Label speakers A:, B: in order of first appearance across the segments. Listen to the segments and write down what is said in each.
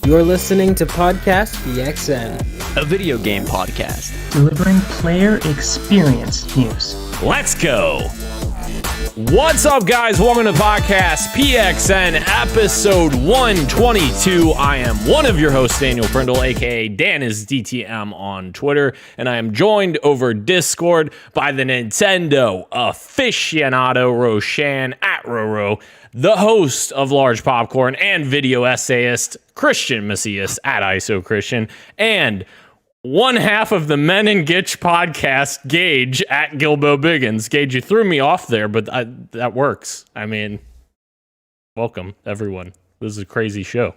A: You're listening to Podcast BXN,
B: a video game podcast
C: delivering player experience news.
D: Let's go! What's up, guys? Welcome to Podcast PXN, episode 122. I am one of your hosts, Daniel Prindle, aka Dan is DTM on Twitter, and I am joined over Discord by the Nintendo aficionado Roshan at Roro, the host of Large Popcorn and video essayist Christian Macias at ISO Christian, and one half of the Men and Gitch podcast, Gage at Gilbo Biggins. Gage, you threw me off there, but that works. I mean, welcome, everyone. This is a crazy show.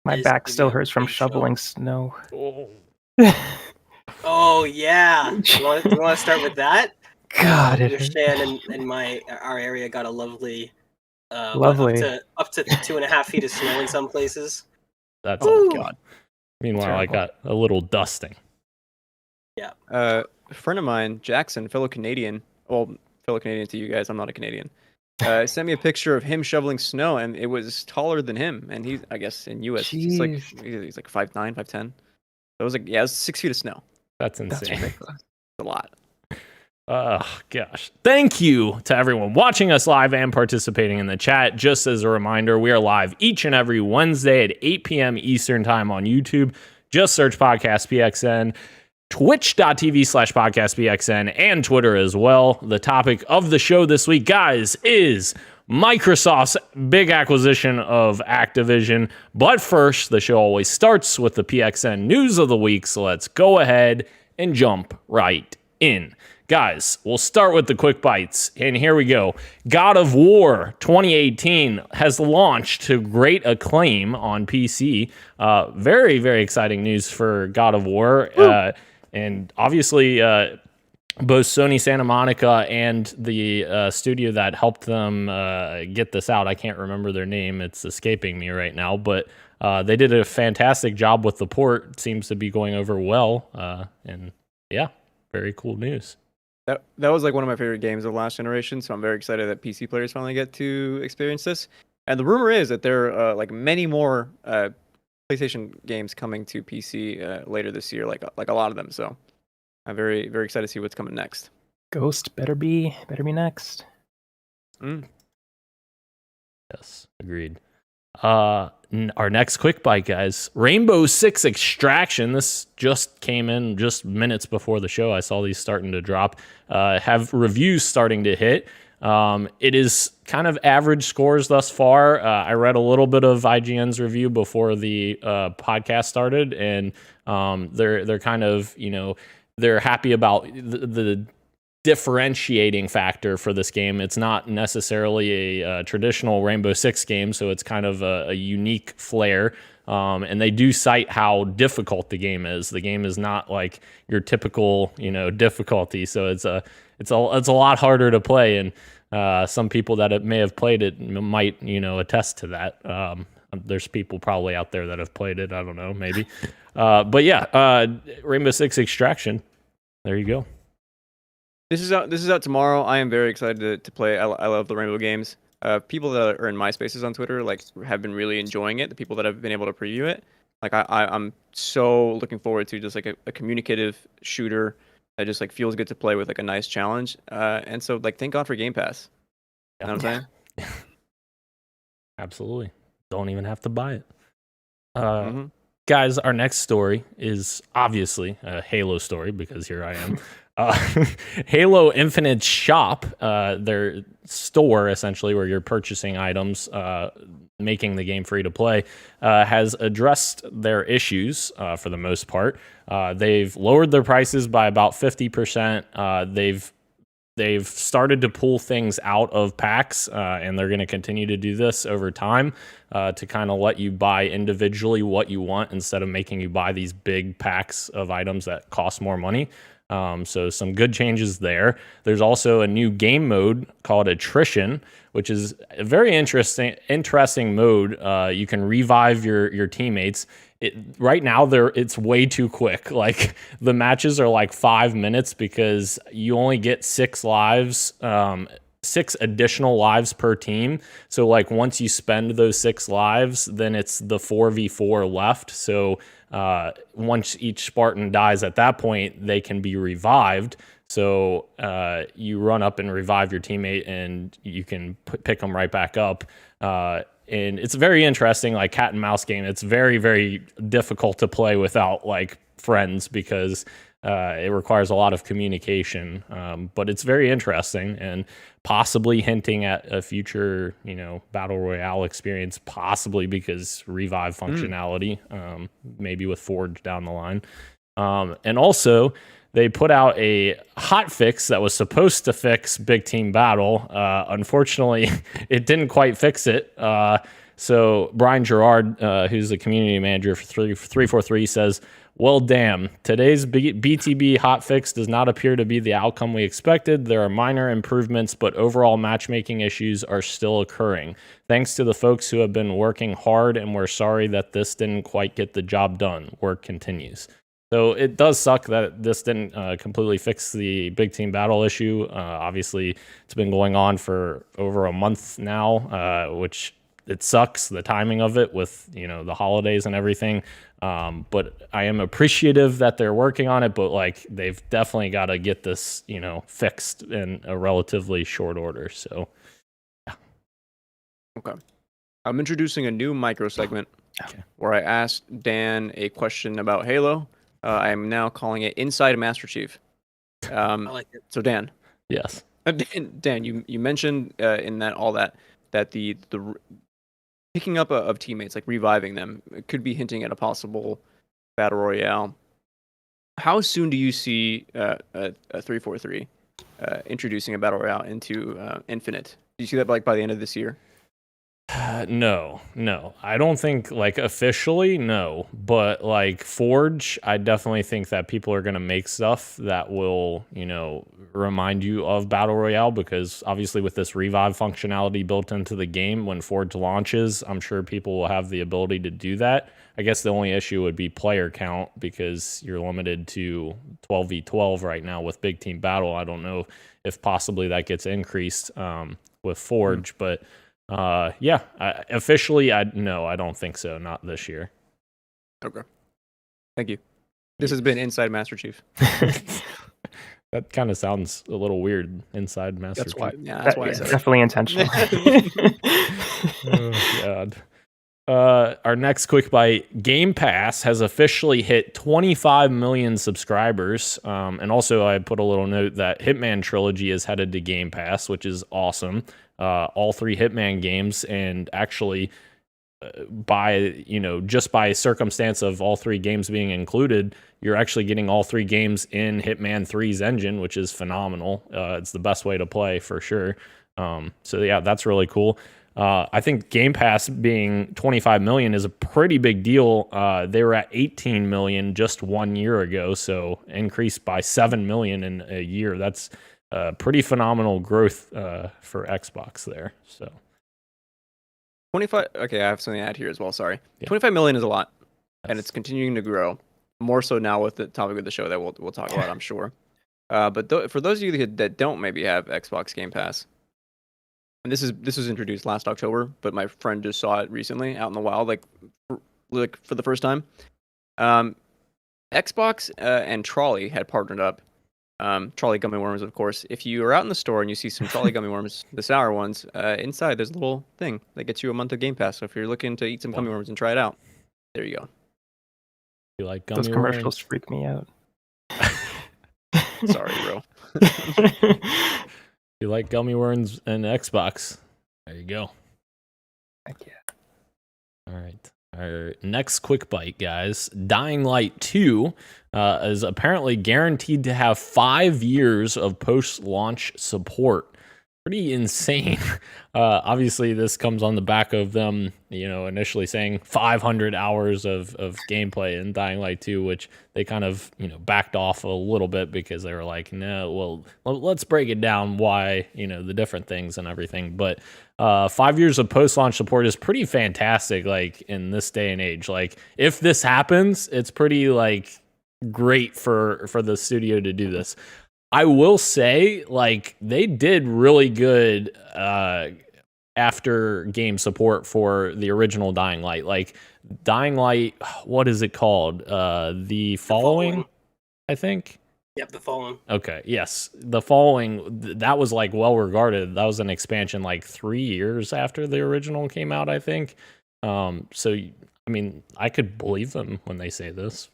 C: My back still hurts from shoveling snow.
E: Oh yeah. You want to start with that?
C: God,
E: Shan and our area got a lovely,
C: lovely
E: up to 2.5 feet of snow in some places.
D: That's oh god. Meanwhile, terrible. I got a little dusting.
E: Yeah.
B: A friend of mine, Jackson, fellow Canadian to you guys, I'm not a Canadian, sent me a picture of him shoveling snow, and it was taller than him. And he's, I guess, in US, he's like 5'9", 5'10". So it was like, yeah, it was 6 feet of snow.
D: That's insane.
B: That's ridiculous. It's a lot.
D: Oh, gosh. Thank you to everyone watching us live and participating in the chat. Just as a reminder, we are live each and every Wednesday at 8 p.m. Eastern Time on YouTube. Just search Podcast PXN, twitch.tv/Podcast PXN, and Twitter as well. The topic of the show this week, guys, is Microsoft's big acquisition of Activision. But first, the show always starts with the PXN news of the week, so let's go ahead and jump right in. Guys, we'll start with the quick bites, and here we go. God of War 2018 has launched to great acclaim on PC. Very, very exciting news for God of War. And obviously, both Sony Santa Monica and the studio that helped them get this out, I can't remember their name. It's escaping me right now, but they did a fantastic job with the port. It seems to be going over well, and yeah, very cool news.
B: That was like one of my favorite games of last generation, so I'm very excited that PC players finally get to experience this. And the rumor is that there are like many more PlayStation games coming to PC later this year, like a lot of them. So I'm very, very excited to see what's coming next.
C: Ghost better be next.
D: Yes, agreed. Our next quick bite, guys. Rainbow Six Extraction. This just came in just minutes before the show. I saw these starting to drop. Have reviews starting to hit. It is kind of average scores thus far. I read a little bit of IGN's review before the podcast started, and they're kind of, they're happy about the differentiating factor for this game. It's not necessarily a traditional Rainbow Six game, so it's kind of a unique flair. And they do cite how difficult the game is. The game is not like your typical, difficulty. So it's a lot harder to play. And some people that may have played it might, attest to that. There's people probably out there that have played it. I don't know, maybe. But yeah, Rainbow Six Extraction. There you go.
B: This is out tomorrow. I am very excited to play. I love the Rainbow games. People that are in my spaces on Twitter have been really enjoying it. The people that have been able to preview it, I'm so looking forward to just like a communicative shooter that just like feels good to play with, like a nice challenge. And so thank God for Game Pass. You know what I'm saying?
D: Absolutely. Don't even have to buy it. Guys, our next story is obviously a Halo story because here I am. Halo Infinite Shop, their store essentially where you're purchasing items, making the game free to play, has addressed their issues for the most part. They've lowered their prices by about 50%. They've started to pull things out of packs, and they're going to continue to do this over time to kind of let you buy individually what you want instead of making you buy these big packs of items that cost more money. So some good changes there. There's also a new game mode called Attrition, which is a very interesting mode. You can revive your teammates. Right now, it's way too quick. Like the matches are like 5 minutes because you only get 6 lives 6 additional lives per team. So like once you spend those 6 lives, then it's the 4v4 left. So once each Spartan dies at that point, they can be revived. So you run up and revive your teammate, and you can pick them right back up. And it's very interesting, like cat and mouse game. It's very, very difficult to play without like friends because it requires a lot of communication. But it's very interesting and possibly hinting at a future, battle royale experience, possibly because revive functionality, maybe with Forge down the line. And also, they put out a hot fix that was supposed to fix Big Team Battle. Unfortunately, it didn't quite fix it. So Brian Gerard, who's the community manager for 343, says, "Well, damn, today's BTB hotfix does not appear to be the outcome we expected. There are minor improvements, but overall matchmaking issues are still occurring. Thanks to the folks who have been working hard, and we're sorry that this didn't quite get the job done. Work continues." So it does suck that this didn't completely fix the Big Team Battle issue. Obviously, it's been going on for over a month now, which it sucks, the timing of it with, the holidays and everything. But I am appreciative that they're working on it, but like they've definitely got to get this, fixed in a relatively short order. So, yeah.
B: Okay. I'm introducing a new micro segment where I asked Dan a question about Halo. I am now calling it Inside Master Chief.
E: I like it.
B: So Dan.
D: Yes.
B: Dan, you mentioned in that the picking up of teammates, like reviving them, could be hinting at a possible battle royale. How soon do you see a 343 introducing a battle royale into Infinite? Do you see that like by the end of this year?
D: No. I don't think like officially, no. But like Forge, I definitely think that people are going to make stuff that will, remind you of Battle Royale, because obviously with this revive functionality built into the game, when Forge launches, I'm sure people will have the ability to do that. I guess the only issue would be player count, because you're limited to 12v12 right now with Big Team Battle. I don't know if possibly that gets increased with Forge, but officially, I don't think so. Not this year.
B: Okay. Thank you. This has been Inside Master Chief.
D: That kind of sounds a little weird, Inside Master
B: That's
D: Chief.
B: why. Yeah, that's why I said it.
C: Definitely intentional.
D: Oh, God. Our next quick bite, Game Pass has officially hit 25 million subscribers. And also I put a little note that Hitman Trilogy is headed to Game Pass, which is awesome. All 3 Hitman games, and actually just by circumstance of all 3 games being included, you're actually getting all 3 games in Hitman 3's engine, which is phenomenal. It's the best way to play for sure. So yeah, that's really cool. I think Game Pass being 25 million is a pretty big deal. They were at 18 million just 1 year ago, so increased by 7 million in a year. That's pretty phenomenal growth for Xbox there. So
B: 25. Okay, I have something to add here as well. Sorry.
D: Yeah.
B: 25 million is a lot, and
D: Yes.
B: it's continuing to grow. More so now with the topic of the show that we'll talk about, I'm sure. But for those of you that don't maybe have Xbox Game Pass, and this was introduced last October, but my friend just saw it recently out in the wild, like for the first time. Xbox and Trolley had partnered up. Trolley gummy worms, of course. If you are out in the store and you see some Trolley gummy worms, the sour ones, inside there's a little thing that gets you a month of Game Pass. So if you're looking to eat some gummy worms and try it out, there you go.
D: You like gummy
C: Those commercials
D: worms?
C: freak me out.
B: Sorry, bro.
D: You like gummy worms and Xbox? There you go.
C: Heck yeah.
D: All right. Our next quick bite, guys. Dying Light 2 is apparently guaranteed to have 5 years of post-launch support. Pretty insane. Obviously, this comes on the back of them, initially saying 500 hours of gameplay in Dying Light 2, which they kind of, backed off a little bit because they were like, no, well, let's break it down why, the different things and everything. But 5 years of post-launch support is pretty fantastic, like, in this day and age. Like, if this happens, it's pretty, like, great for the studio to do this. I will say, like, they did really good after game support for the original Dying Light. Like, Dying Light, what is it called? The Following, I think.
E: Yep, The Following.
D: Okay, yes. The Following, that was, like, well regarded. That was an expansion, like, 3 years after the original came out, I think. So, I mean, I could believe them when they say this.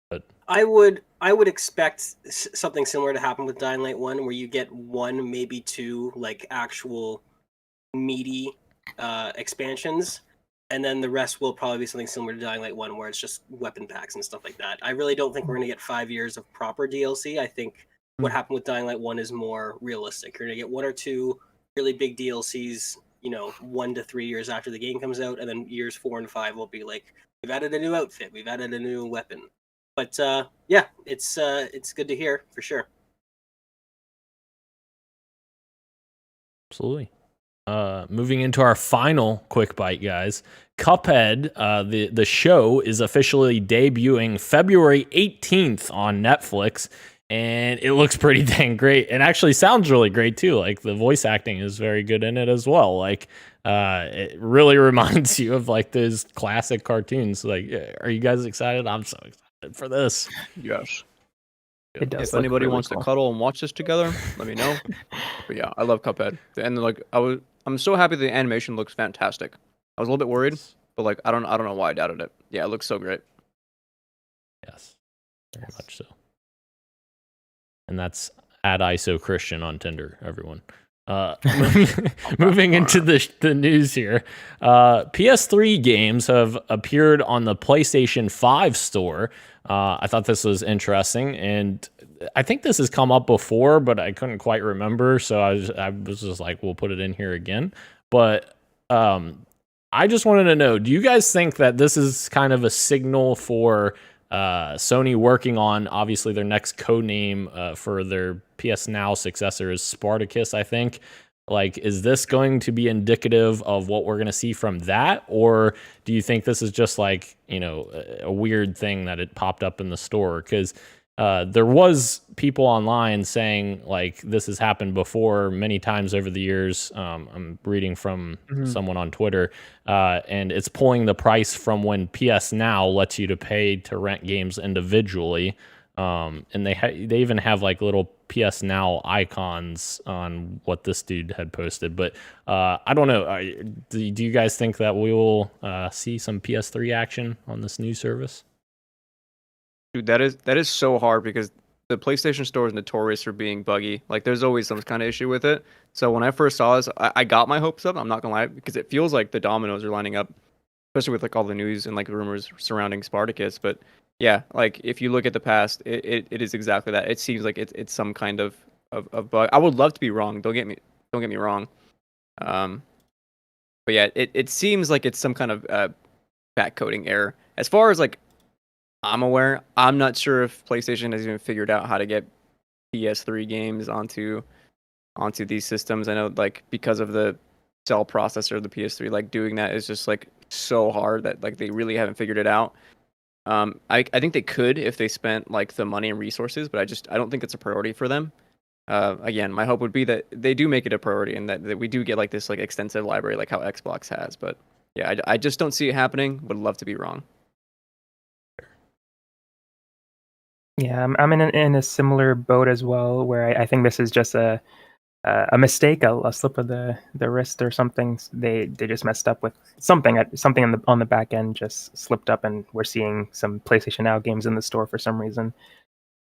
D: But
E: I would expect something similar to happen with Dying Light 1, where you get one, maybe two, like, actual meaty expansions, and then the rest will probably be something similar to Dying Light 1, where it's just weapon packs and stuff like that. I really don't think we're going to get 5 years of proper DLC. I think what happened with Dying Light 1 is more realistic. You're going to get 1 or 2 really big DLCs, 1 to 3 years after the game comes out, and then years 4 and 5 will be like, we've added a new outfit, we've added a new weapon. But yeah, it's good to hear, for sure.
D: absolutely. Moving into our final quick bite, guys. Cuphead, the show is officially debuting February 18th on Netflix, and it looks pretty dang great. And actually sounds really great too. Like, the voice acting is very good in it as well. Like, it really reminds you of, like, those classic cartoons. Like, are you guys excited? I'm so excited for this.
B: Yes.
C: It does
B: If
C: look
B: anybody
C: really
B: wants
C: cool.
B: to cuddle and watch this together, let me know. But yeah, I love Cuphead. And like I'm so happy the animation looks fantastic. I was a little bit worried, but like I don't know why I doubted it. Yeah, it looks so great.
D: Yes, very much so. And that's at ISO Christian on Tinder, everyone. Moving into the news here, PS3 games have appeared on the PlayStation 5 store. I thought this was interesting, and I think this has come up before, but I couldn't quite remember, so I was just like, we'll put it in here again. But I just wanted to know, do you guys think that this is kind of a signal for Sony working on, obviously, their next codename for their PS Now successor is Spartacus, I think? Like, is this going to be indicative of what we're going to see from that? Or do you think this is just like, a weird thing that it popped up in the store? Because there was people online saying, like, this has happened before many times over the years. I'm reading from someone on Twitter, and it's pulling the price from when PS Now lets you to pay to rent games individually. And they even have, like, little PS Now icons on what this dude had posted. But I don't know. Do you guys think that we will see some PS3 action on this new service?
B: Dude, that is so hard because the PlayStation Store is notorious for being buggy. Like, there's always some kind of issue with it. So when I first saw this, I got my hopes up. I'm not gonna lie, because it feels like the dominoes are lining up, especially with like all the news and like rumors surrounding Spartacus. But yeah, like if you look at the past, it is exactly that. It seems like it's some kind of bug. I would love to be wrong. Don't get me wrong. But yeah, it seems like it's some kind of back coding error. As far as like I'm aware, I'm not sure if PlayStation has even figured out how to get PS3 games onto these systems. I know, like, because of the cell processor of the PS3, like, doing that is just like so hard that like they really haven't figured it out. I think they could if they spent like the money and resources, but I don't think it's a priority for them. Again, my hope would be that they do make it a priority and that we do get like this like extensive library like how Xbox has. But yeah, I just don't see it happening. Would love to be wrong.
C: Yeah, I'm in a similar boat as well, where I think this is just a mistake, a slip of the wrist or something. They just messed up with something on the back end, just slipped up, and we're seeing some PlayStation Now games in the store for some reason.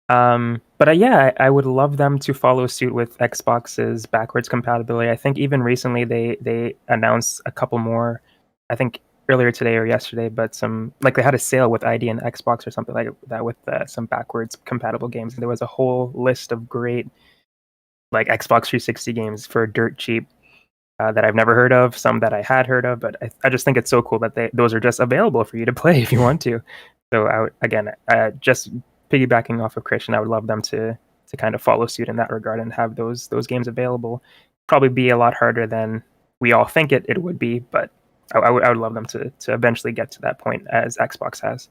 C: But yeah, I would love them to follow suit with Xbox's backwards compatibility. I think even recently they announced a couple more. I think earlier today or yesterday, but some, like, they had a sale with ID and Xbox or something like that with some backwards compatible games. There was a whole list of great, like, Xbox 360 games for dirt cheap that I've never heard of, some that I had heard of, but I just think it's so cool that those are just available for you to play if you want to. So just piggybacking off of Christian, I would love them to kind of follow suit in that regard and have those games available. Probably be a lot harder than we all think it would be, but I would love them to eventually get to that point as Xbox has.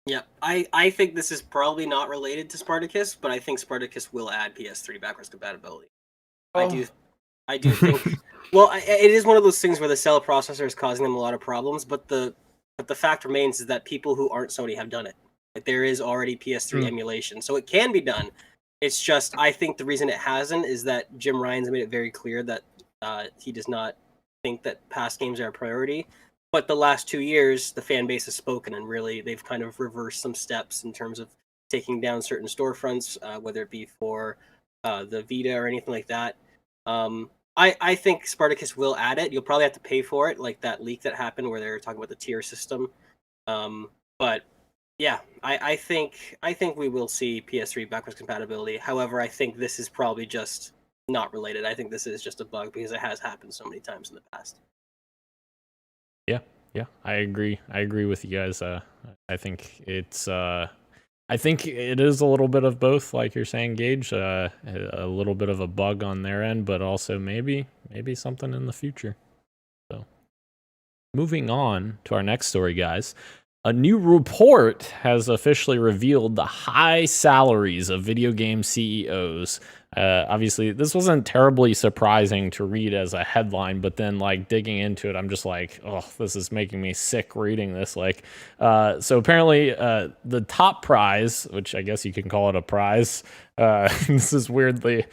E: Yeah, I think this is probably not related to Spartacus, but I think Spartacus will add PS3 backwards compatibility.
B: Oh.
E: I do think. Well, it is one of those things where the cell processor is causing them a lot of problems, but the fact remains is that people who aren't Sony have done it. Like there is already PS3 emulation, so it can be done. It's just I think the reason it hasn't is that Jim Ryan's made it very clear that he does not think that past games are a priority. But the last 2 years, the fan base has spoken, and really they've kind of reversed some steps in terms of taking down certain storefronts, whether it be for the Vita or anything like that. I think Spartacus will add it. You'll probably have to pay for it, like that leak that happened where they were talking about the tier system. But yeah, I think we will see PS3 backwards compatibility. However, I think this is probably just not related. I think this is just a bug because it has happened so many times in the past.
D: Yeah, I agree. I agree with you guys. I think it's I think it is a little bit of both, like you're saying, Gage. A little bit of a bug on their end, but also maybe something in the future. So, moving on to our next story, guys. A new report has officially revealed the high salaries of video game CEOs. Obviously, this wasn't terribly surprising to read as a headline, but then like digging into it, I'm just like, oh, this is making me sick reading this. Like, so apparently, the top prize, which I guess you can call it a prize, this is weirdly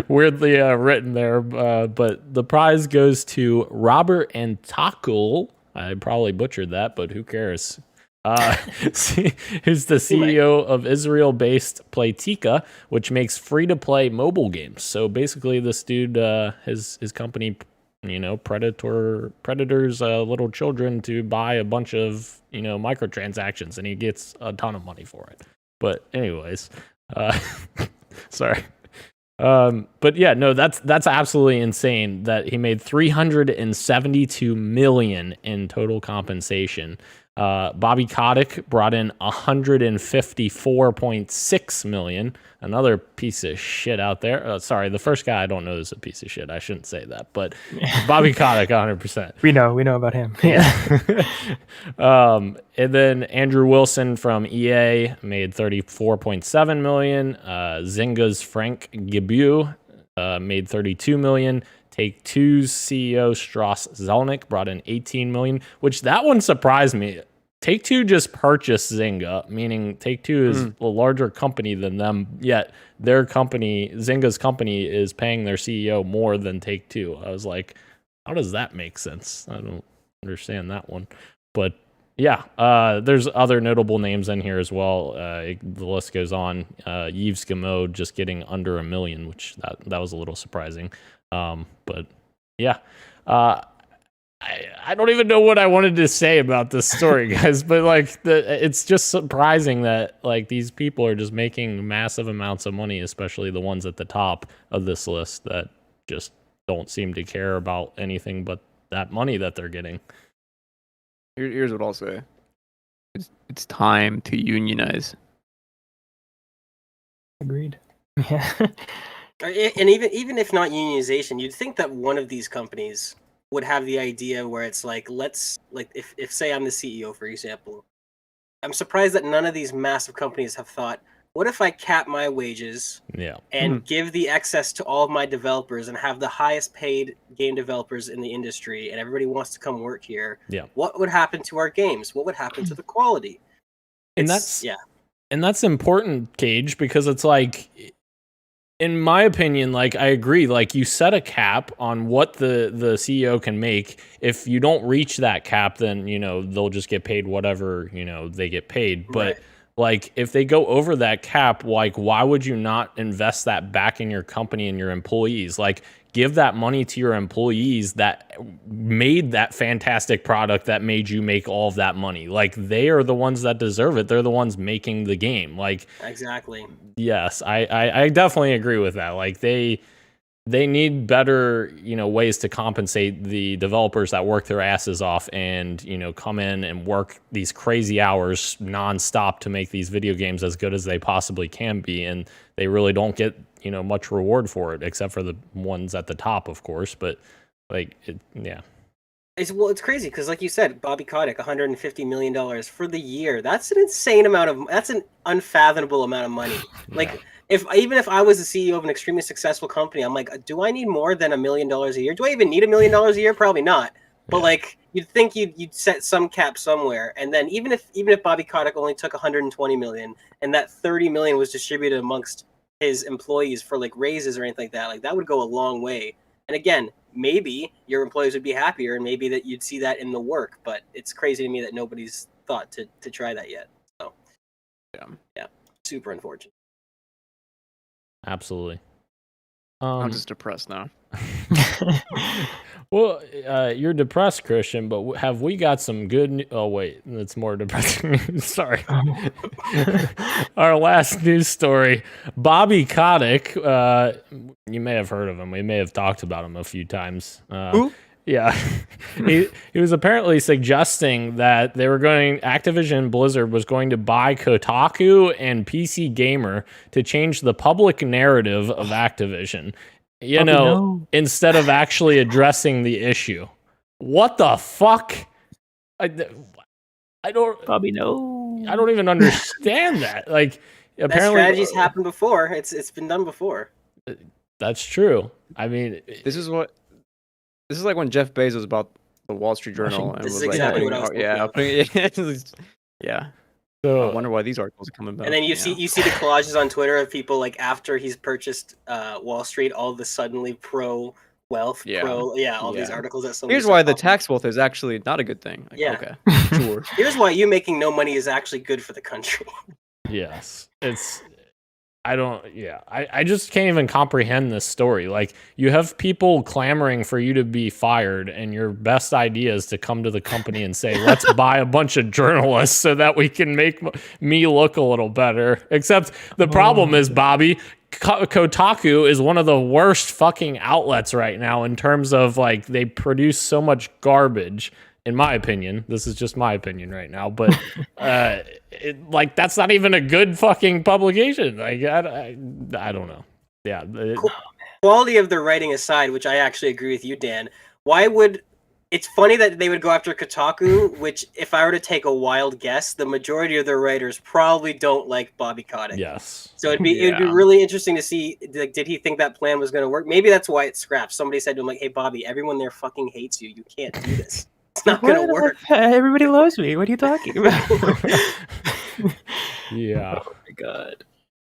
D: written there, but the prize goes to Robert and Takul. I probably butchered that, but who cares? Who's the CEO of Israel-based Playtika, which makes free-to-play mobile games. So basically, this dude, his company, predators little children to buy a bunch of microtransactions, and he gets a ton of money for it. But anyways, sorry. But yeah, no, that's absolutely insane that he made $372 million in total compensation. Bobby Kotick brought in $154.6 million. Another piece of shit out there. Sorry, the first guy I don't know is a piece of shit. I shouldn't say that, but Bobby Kotick, 100%.
C: We know about him.
D: Yeah. And then Andrew Wilson from EA made $34.7 million. Zynga's Frank Gibeau made $32 million. Take-Two's CEO Strauss Zelnick brought in $18 million, which that one surprised me. Take-Two just purchased Zynga, meaning Take-Two is a larger company than them, yet their company, Zynga's company, is paying their CEO more than Take-Two. I was like, how does that make sense? I don't understand that one. But yeah, there's other notable names in here as well. The list goes on. Yves Guillemot just getting under $1 million, which that was a little surprising. But yeah, I don't even know what I wanted to say about this story, guys, but like it's just surprising that like these people are just making massive amounts of money, especially the ones at the top of this list that just don't seem to care about anything but that money that they're getting.
B: Here's what I'll say. It's time to unionize.
C: Agreed. Yeah.
E: And even if not unionization, you'd think that one of these companies would have the idea where it's like, if say I'm the CEO, for example, I'm surprised that none of these massive companies have thought, what if I cap my wages and give the excess to all of my developers and have the highest paid game developers in the industry and everybody wants to come work here?
D: Yeah.
E: What would happen to our games? What would happen to the quality?
D: And that's important, Cage, because it's like, in my opinion, like I agree, like you set a cap on what the CEO can make. If you don't reach that cap, then they'll just get paid whatever they get paid. But like if they go over that cap, like why would you not invest that back in your company and your employees? Like give that money to your employees that made that fantastic product that made you make all of that money. Like they are the ones that deserve it. They're the ones making the game. Like
E: exactly.
D: Yes, I definitely agree with that. Like they need better, ways to compensate the developers that work their asses off and, come in and work these crazy hours nonstop to make these video games as good as they possibly can be. And they really don't get, much reward for it, except for the ones at the top, of course. But like, yeah.
E: It's crazy because, like you said, Bobby Kotick, $150 million for the year. That's an insane amount of. That's an unfathomable amount of money. Like, even if I was the CEO of an extremely successful company, I'm like, do I need more than $1 million a year? Do I even need $1 million a year? Probably not. But like, you'd think you'd set some cap somewhere, and then even if Bobby Kotick only took 120 million, and that 30 million was distributed amongst his employees for like raises or anything like that would go a long way. And again, maybe your employees would be happier, and maybe that you'd see that in the work. But it's crazy to me that nobody's thought to try that yet. So, yeah, super unfortunate.
D: Absolutely.
B: I'm just depressed now.
D: Well, you're depressed, Christian, but have we got some good oh, wait, that's more depressing. Sorry. Our last news story, Bobby Kotick, you may have heard of him. We may have talked about him a few times.
B: Who?
D: Yeah. he was apparently suggesting that Activision Blizzard was going to buy Kotaku and PC Gamer to change the public narrative of Activision. Instead of actually addressing the issue. What the fuck? I don't.
C: Bobby, no.
D: I don't even understand that. Like, apparently,
E: that strategy's happened before. It's been done before.
D: That's true. I mean,
B: this is like when Jeff Bezos bought the Wall Street Journal and
E: this
B: was
E: is
B: like,
E: exactly what I was
B: yeah.
D: So,
B: I wonder why these articles are coming back.
E: And then you see the collages on Twitter of people like after he's purchased Wall Street, all of a suddenly pro wealth, these articles that
B: here's why the tax wealth is actually not a good thing. Like, okay, sure.
E: Here's why you making no money is actually good for the country.
D: Yes, I just can't even comprehend this story. Like, you have people clamoring for you to be fired, and your best idea is to come to the company and say, let's buy a bunch of journalists so that we can make me look a little better. Except the problem is, Bobby, Kotaku is one of the worst fucking outlets right now in terms of, like, they produce so much garbage. In my opinion, this is just my opinion right now, but that's not even a good fucking publication. Like, I don't know. Yeah.
E: Quality of the writing aside, which I actually agree with you, Dan. It's funny that they would go after Kotaku, which, if I were to take a wild guess, the majority of their writers probably don't like Bobby Kotick.
D: Yes.
E: So it'd be really interesting to see, like, did he think that plan was going to work? Maybe that's why it scrapped. Somebody said to him, like, hey, Bobby, everyone there fucking hates you. You can't do this. It's not going to work.
C: Everybody loves me. What are you talking about?
D: Yeah.
E: Oh my god.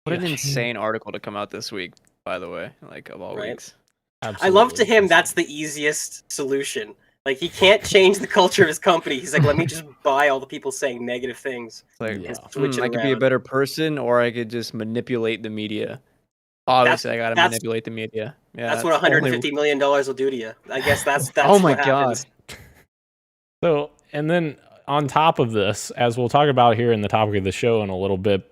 B: What an insane article to come out this week, by the way, like, of all weeks.
D: Absolutely.
E: I love to him that's the easiest solution. Like, he can't change the culture of his company. He's like, let me just buy all the people saying negative things.
B: Like,
E: switch it
B: I could be a better person, or I could just manipulate the media. Obviously, I gotta manipulate the media. Yeah,
E: that's what $150 million will do to you. I guess that's
B: oh my
E: what
B: god.
E: happens.
D: So, and then on top of this, as we'll talk about here in the topic of the show in a little bit,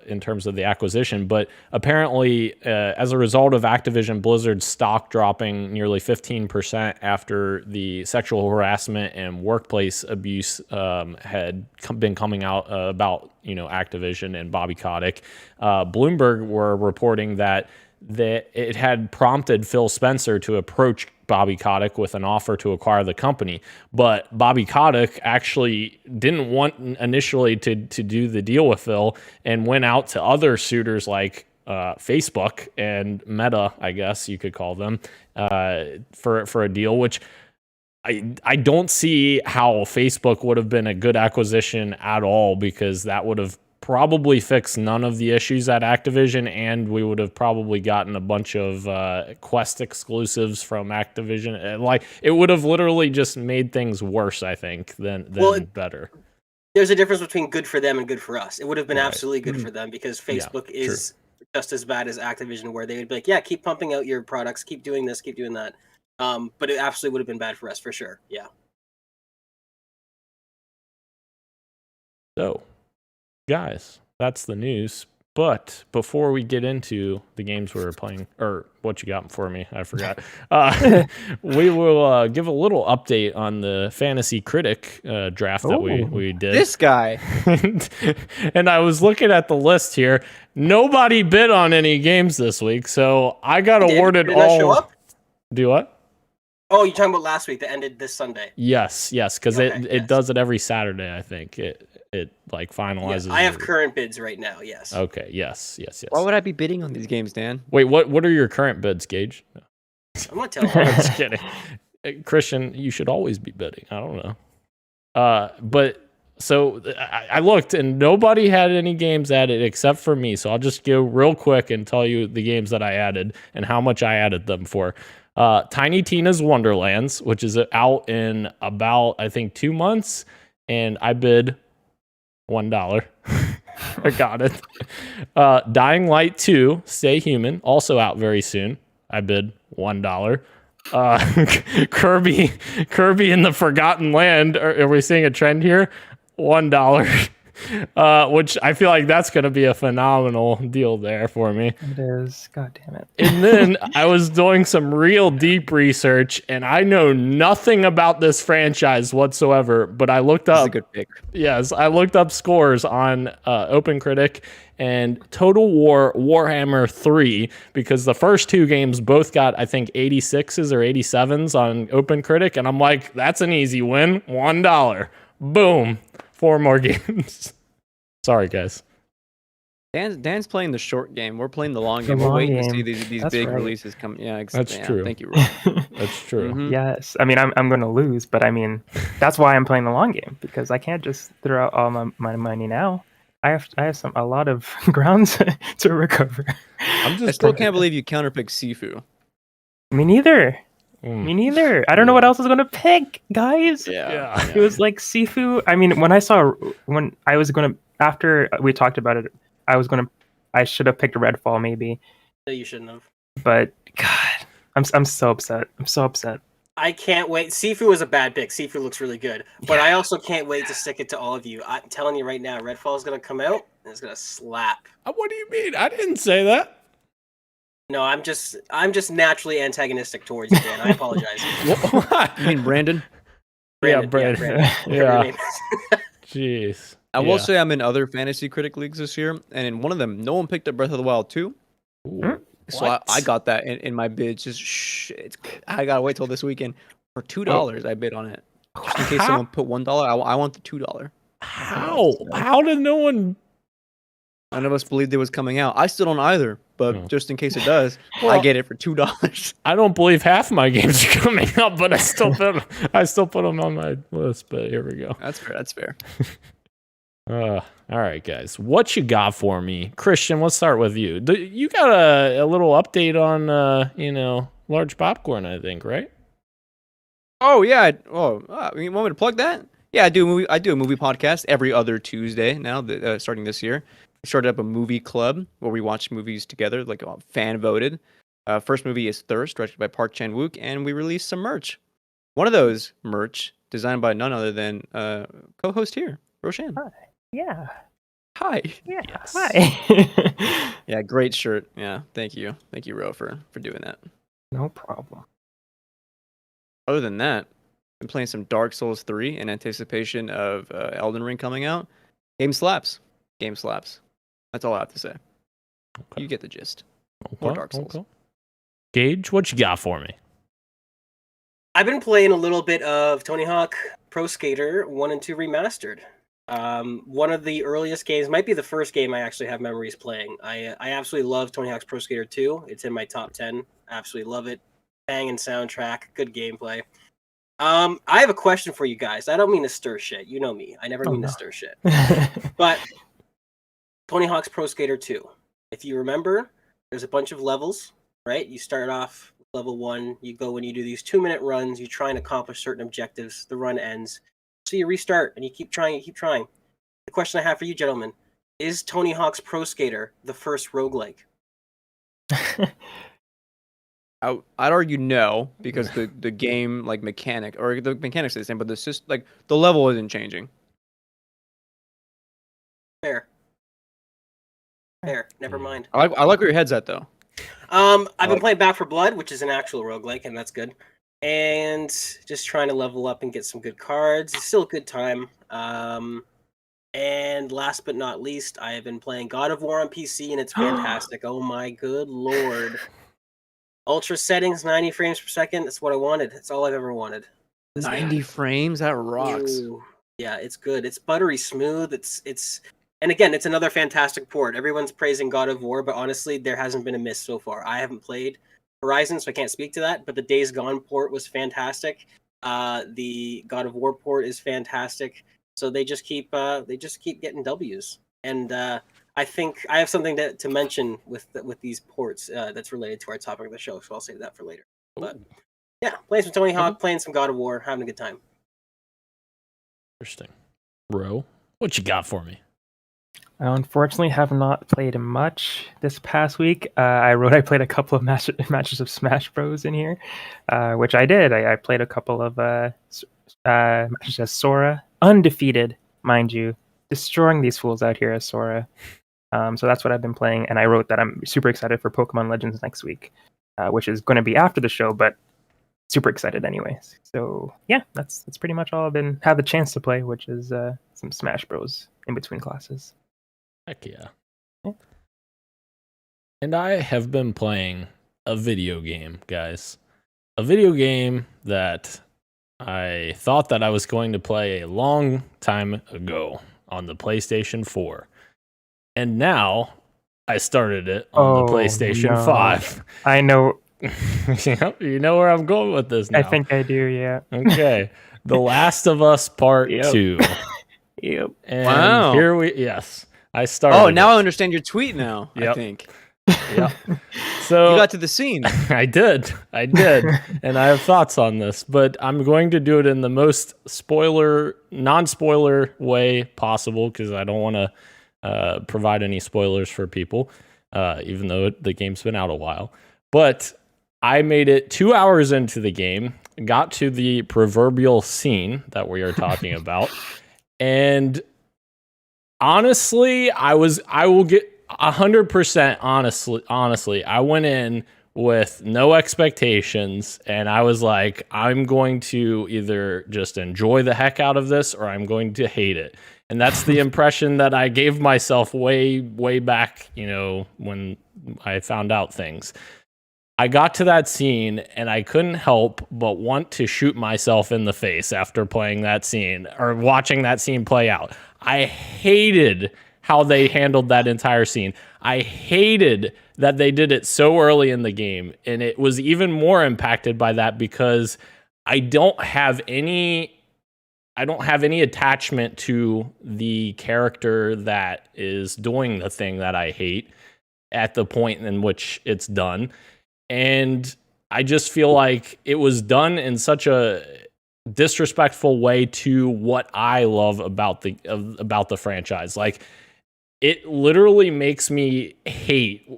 D: in terms of the acquisition, but apparently, as a result of Activision Blizzard's stock dropping nearly 15% after the sexual harassment and workplace abuse had been coming out about Activision and Bobby Kotick, Bloomberg were reporting that it had prompted Phil Spencer to approach Bobby Kotick with an offer to acquire the company. But Bobby Kotick actually didn't want initially to do the deal with Phil and went out to other suitors like Facebook and Meta, I guess you could call them, for a deal, which I don't see how Facebook would have been a good acquisition at all, because that would have probably fixed none of the issues at Activision, and we would have probably gotten a bunch of Quest exclusives from Activision. Like, it would have literally just made things worse, I think, than better.
E: There's a difference between good for them and good for us. It would have been absolutely good for them, because Facebook is just as bad as Activision, where they would be like, yeah, keep pumping out your products, keep doing this, keep doing that. But it absolutely would have been bad for us, for sure. Yeah.
D: So, guys, that's the news. But before we get into the games we were playing, or what you got for me, I forgot. We will give a little update on the Fantasy Critic draft that we did.
B: This guy.
D: And I was looking at the list here. Nobody bid on any games this week, so I got awarded all.
E: Show up?
D: Do what?
E: Oh, you're talking about last week that ended this Sunday.
D: Yes, because
E: Okay,
D: it
E: yes.
D: does it every Saturday. I think it like
E: Yes,
D: finalizes.
E: I have
D: the-
E: current bids right now. Yes.
D: Okay. Yes.
B: Why would I be bidding on these games, Dan?
D: Wait, what are your current bids, Gage? No,
E: I'm not telling
D: I'm
E: you.
D: just kidding. Christian, you should always be bidding. I don't know. But so I looked and nobody had any games added except for me. So I'll just go real quick and tell you the games that I added and how much I added them for. Tiny Tina's Wonderlands, which is out in about, I think, 2 months. And I bid $1. I got it. Dying Light 2, Stay Human, also out very soon. I bid $1. Kirby in the Forgotten Land. Are we seeing a trend here? $1. Which I feel like that's going to be a phenomenal deal there for me.
C: It is. God damn it.
D: And then I was doing some real deep research, and I know nothing about this franchise whatsoever. But I looked
B: That's
D: up.
B: a good pick.
D: Yes, I looked up scores on Open Critic and Total War Warhammer 3 because the first two games both got, I think, 86s or 87s on Open Critic. And I'm like, that's an easy win. $1. Boom. 4 more games. Sorry, guys.
B: Dan's playing the short game. We're playing the long
C: The
B: game. We're
C: long
B: waiting to see
C: game.
B: these
C: That's
B: big
C: right.
B: releases come. Yeah,
D: That's true.
B: Thank you, Rob.
D: That's true.
B: Mhm.
C: Yes. I mean, I'm going to lose, but I mean, that's why I'm playing the long game because I can't just throw out all my money now. I have a lot of grounds to recover.
D: I'm
B: I
D: just
B: still can't believe you counterpicked Sifu.
C: Me neither.
D: Mm.
C: Me neither. I don't know what else I was going to pick, guys.
D: Yeah.
C: It was like Sifu. I mean, when I was going to, after we talked about it, I should have picked Redfall maybe,
E: No, you shouldn't have.
C: but God, I'm so upset. I'm so upset.
E: I can't wait. Sifu is a bad pick. Sifu looks really good, but I also can't wait to stick it to all of you. I'm telling you right now, Redfall is gonna come out and it's gonna slap.
D: What do you mean? I didn't say that.
E: No, I'm just naturally antagonistic towards you, Dan. I apologize.
B: You mean Brandon?
D: Yeah, Brandon.
E: Brandon. Whatever your
D: Yeah.
E: name is.
D: Jeez.
B: I will
D: Yeah.
B: say I'm in other fantasy critic leagues this year, and in one of them, no one picked up Breath of the Wild 2.
D: Ooh.
B: So
D: What?
B: I got that in my bid. Just it's good. I gotta wait till this weekend for $2. I bid on it just in case
D: How?
B: someone put $1. I want the $2.
D: How? How did no one?
B: None of us believed it was coming out. I still don't either, but
D: No.
B: just in case it does, I
D: Well-
B: get it for $2.
D: I don't believe half my games are coming out, but I still put them on my list. But here we go.
B: That's fair. That's fair.
D: All right, guys. What you got for me, Christian? Let's start with you. You got a little update on large popcorn, I think, right?
B: Oh yeah. You want me to plug that? Yeah, I do. I do a movie podcast every other Tuesday now. Starting this year, I started up a movie club where we watch movies together, like fan voted. First movie is Thirst, directed by Park Chan Wook, and we released some merch. One of those merch designed by none other than co-host here, Roshan.
C: Yeah.
B: Hi.
C: Yeah.
D: Yes.
C: Hi.
B: Yeah, great shirt. Yeah, thank you, Ro, for doing that.
C: No problem.
B: Other than that, been playing some Dark Souls 3 in anticipation of Elden Ring coming out. Game slaps. That's all I have to say.
D: Okay.
B: You get the gist.
D: Okay,
B: More Dark Souls.
D: okay. Gage, what you got for me?
E: I've been playing a little bit of Tony Hawk Pro Skater 1 and 2 Remastered. One of the earliest games, might be the first game I actually have memories playing. I absolutely love Tony Hawk's Pro Skater 2. It's in my top 10. Absolutely love it. Banging soundtrack, good gameplay. I have a question for you guys. I don't mean to stir shit. You know me. I never mean to stir shit. But Tony Hawk's Pro Skater 2. If you remember, there's a bunch of levels, right? You start off with level 1. You go and you do these 2-minute runs. You try and accomplish certain objectives. The run ends. So you restart and you keep trying. The question I have for you, gentlemen, is Tony Hawk's Pro Skater the first roguelike?
B: I'd argue no, because the game mechanic or the mechanics are the same, but the level isn't changing.
E: Fair. Never mind.
B: I like where your head's at though.
E: I've been playing Back 4 Blood, which is an actual roguelike, and that's good. And just trying to level up and get some good cards. It's still a good time. And last but not least, I have been playing God of War on PC, and it's fantastic. Oh my good lord. Ultra settings, 90 frames per second. That's what I wanted. That's all I've ever wanted.
B: 90 frames, that rocks.
E: Ooh, yeah, it's good. It's buttery smooth. It's and again, it's another fantastic port. Everyone's praising God of War, but honestly, there hasn't been a miss so far. I haven't played Horizon, so I can't speak to that. But the Days Gone port was fantastic. The God of War port is fantastic. So they just keep getting W's. And I think I have something to mention with these ports that's related to our topic of the show. So I'll save that for later. But yeah, playing some Tony Hawk, playing some God of War, having a good time.
D: Interesting. Ro, what you got for me?
C: I unfortunately have not played much this past week. I played a couple of matches of Smash Bros. In here, which I did. I played a couple of matches as Sora, undefeated, mind you, destroying these fools out here as Sora. So that's what I've been playing, and I wrote that I'm super excited for Pokemon Legends next week, which is going to be after the show, but super excited anyways. So yeah, that's pretty much all I've had the chance to play, which is some Smash Bros. In between classes.
D: Heck yeah. And I have been playing a video game, guys. A video game that I thought that I was going to play a long time ago on the PlayStation 4. And now I started it on the PlayStation 5.
C: I know.
D: Yep, you know where I'm going with this now.
C: I think I do, yeah.
D: Okay. The Last of Us Part 2.
C: Yep.
D: And
B: wow.
D: Here I started.
B: Oh, now I understand your tweet now,
D: Yep.
B: I think.
D: Yeah. So
B: you got to the scene.
D: I did. And I have thoughts on this, but I'm going to do it in the most non-spoiler way possible because I don't want to provide any spoilers for people, even though the game's been out a while. But I made it 2 hours into the game, got to the proverbial scene that we are talking about, and honestly, I will get 100% honestly, I went in with no expectations, and I was like, I'm going to either just enjoy the heck out of this or I'm going to hate it. And that's the impression that I gave myself way back, when I found out things. I got to that scene and I couldn't help but want to shoot myself in the face after playing that scene or watching that scene play out. I hated how they handled that entire scene. I hated that they did it so early in the game, and it was even more impacted by that because I don't have any attachment to the character that is doing the thing that I hate at the point in which it's done. And I just feel like it was done in such a disrespectful way to what I love about the franchise. Like, it literally makes me hate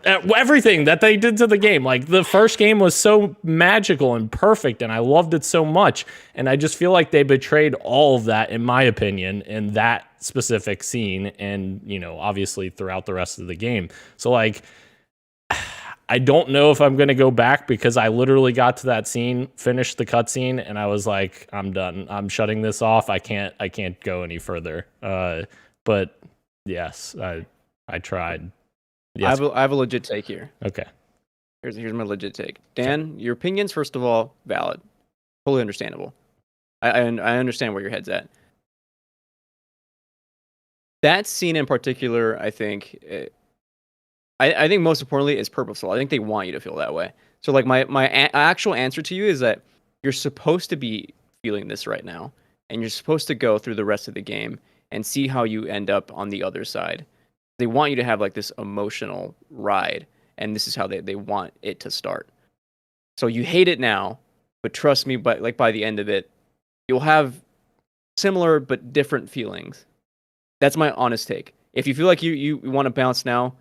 D: everything that they did to the game. Like, the first game was so magical and perfect, and I loved it so much. And I just feel like they betrayed all of that, in my opinion, in that specific scene, and obviously throughout the rest of the game. So, like, I don't know if I'm going to go back because I literally got to that scene, finished the cutscene, and I was like, I'm done. I'm shutting this off. I can't go any further. But yes, I tried. Yes.
B: I have a legit take here.
D: Okay.
B: Here's my legit take. Dan, your opinion's first of all valid, totally understandable. I understand where your head's at. That scene in particular, I think. I think most importantly is purposeful. I think they want you to feel that way. So like my actual answer to you is that you're supposed to be feeling this right now, and you're supposed to go through the rest of the game and see how you end up on the other side. They want you to have like this emotional ride, and this is how they want it to start. So you hate it now, but trust me, by the end of it, you'll have similar but different feelings. That's my honest take. If you feel like you want to bounce now,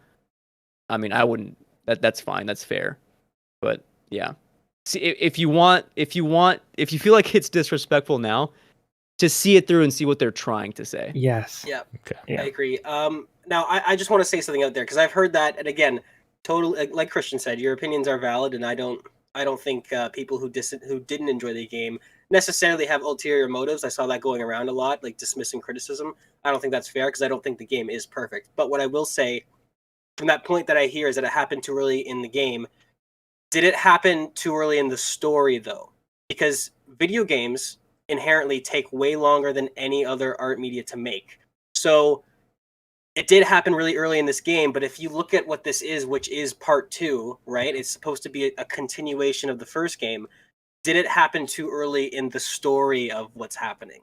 B: I mean, I wouldn't. That's fine. That's fair. But yeah, see, if you feel like it's disrespectful now, just see it through and see what they're trying to say.
C: Yes.
E: Yeah.
D: Okay.
C: Yeah.
E: I agree. Now I just want to say something out there because I've heard that, and again, totally like Christian said, your opinions are valid, and I don't think people who didn't enjoy the game necessarily have ulterior motives. I saw that going around a lot, like dismissing criticism. I don't think that's fair because I don't think the game is perfect. But what I will say, from that point that I hear, is that it happened too early in the game. Did it happen too early in the story, though? Because video games inherently take way longer than any other art media to make. So it did happen really early in this game, but if you look at what this is, which is part 2, right? It's supposed to be a continuation of the first game. Did it happen too early in the story of what's happening?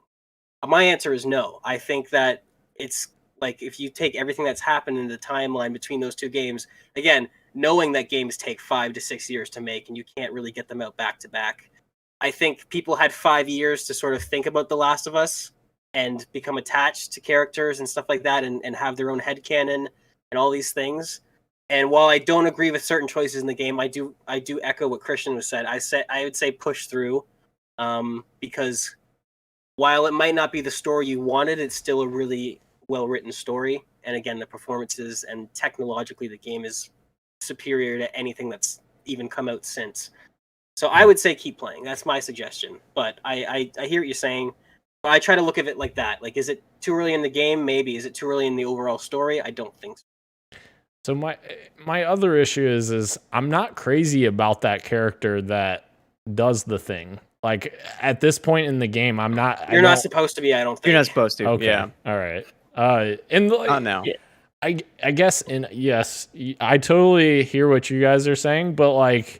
E: My answer is no. I think that it's like if you take everything that's happened in the timeline between those two games, again, knowing that games take 5 to 6 years to make and you can't really get them out back to back, I think people had 5 years to sort of think about The Last of Us and become attached to characters and stuff like that and have their own headcanon and all these things. And while I don't agree with certain choices in the game, I do echo what Christian was said. I would say push through, because while it might not be the story you wanted, it's still a really well-written story. And again, the performances and technologically, the game is superior to anything that's even come out since. So I would say keep playing. That's my suggestion. But I hear what you're saying. I try to look at it like that. Like, is it too early in the game? Maybe. Is it too early in the overall story? I don't think so.
D: So my other issue is I'm not crazy about that character that does the thing. Like at this point in the game, I'm not.
E: You're not supposed to be. I don't think
B: You're not supposed to.
D: Okay.
B: Yeah.
D: All right. Not
B: now.
D: I guess yes, I totally hear what you guys are saying, but like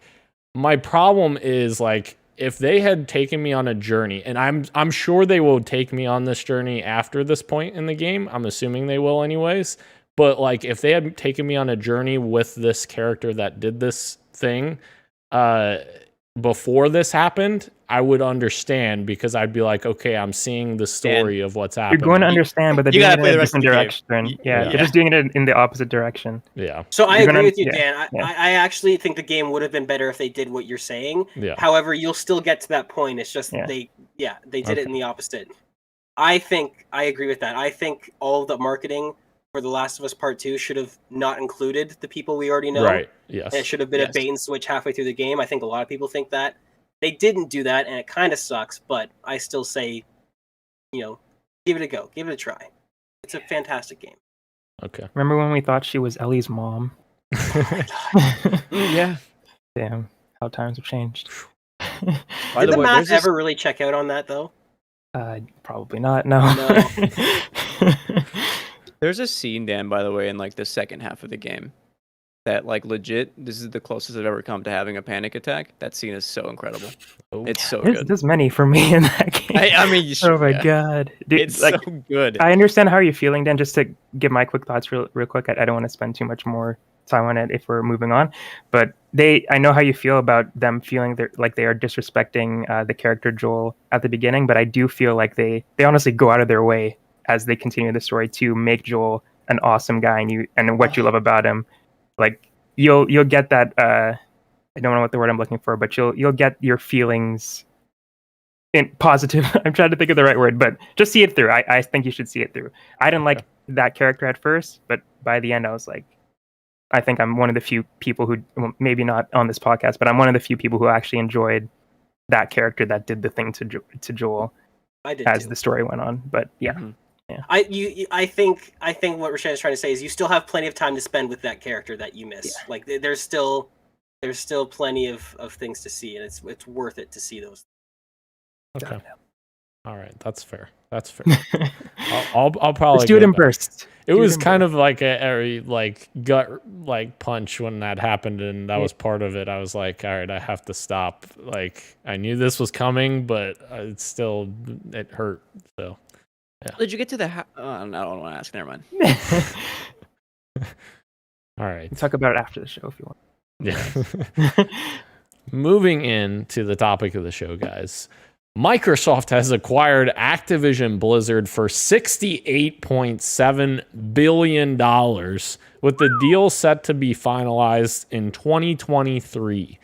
D: my problem is like if they had taken me on a journey, and I'm sure they will take me on this journey after this point in the game. I'm assuming they will anyways. But like if they had taken me on a journey with this character that did this thing before this happened, I would understand because I'd be like, okay, I'm seeing the story of what's happening.
C: You're going to understand, but they're
B: You
C: doing
B: gotta
C: it
B: play
C: in
B: the
C: a
B: rest of
C: different
B: the game.
C: direction. Yeah, they're just doing it in the opposite direction.
D: Yeah.
E: So I
C: You're
E: agree
C: gonna-
E: with you,
C: yeah,
E: Dan.
C: yeah.
E: I actually think the game would have been better if they did what you're saying.
D: Yeah.
E: However, you'll still get to that point. It's just they did it in the opposite. I think I agree with that. I think all of the marketing for The Last of Us Part 2 should have not included the people we already know.
D: Right. Yes.
E: And it should have been a bait and switch halfway through the game. I think a lot of people think that. They didn't do that, and it kind of sucks, but I still say, give it a go. Give it a try. It's a fantastic game.
D: Okay.
C: Remember when we thought she was Ellie's mom?
B: Yeah.
C: Damn, how times have changed.
B: By
E: Did
B: the
E: the
B: way,
E: math
B: there's this-
E: ever really check out on that, though?
C: Probably not. No.
B: There's a scene, Dan, by the way, in like the second half of the game that like legit, this is the closest I've ever come to having a panic attack. That scene is so incredible.
D: Oh.
B: It's so
C: There's,
B: good.
C: there's many for me in that game.
B: I mean, you should,
C: oh my
B: yeah.
C: god, dude!
B: It's
C: Like,
B: so good.
C: I understand how you're feeling, Dan. Just to give my quick thoughts real quick. I don't want to spend too much more time on it if we're moving on. But I know how you feel about them feeling like they are disrespecting the character Joel at the beginning. But I do feel like they honestly go out of their way as they continue the story to make Joel an awesome guy, and what you love about him. Like you'll get that. I don't know what the word I'm looking for, but you'll get your feelings in positive. I'm trying to think of the right word, but just see it through. I think you should see it through. I didn't like that character at first, but by the end, I was like, I think I'm one of the few people who, well, maybe not on this podcast, but I'm one of the few people who actually enjoyed that character that did the thing to Joel
E: I did
C: as
E: too.
C: the story went on. But yeah,
B: Mhm.
E: I think what Rashan is trying to say is you still have plenty of time to spend with that character that you miss.
C: Yeah.
E: Like there's still plenty of things to see, and it's worth it to see those.
D: Okay. All right. That's fair. That's fair. I'll probably
C: let's do it
D: go
C: in
D: back.
C: bursts.
D: It
C: Do it
D: was
C: in
D: kind
C: bursts.
D: of like a like gut like punch when that happened, and that was part of it. I was like, all right, I have to stop. Like I knew this was coming, but it hurt. So
B: Did you get to the? I don't want to ask. Never mind.
D: all right.
C: Talk about it after the show if you want.
D: Yeah. Moving into the topic of the show, guys. Microsoft has acquired Activision Blizzard for $68.7 billion, with the deal set to be finalized in 2023.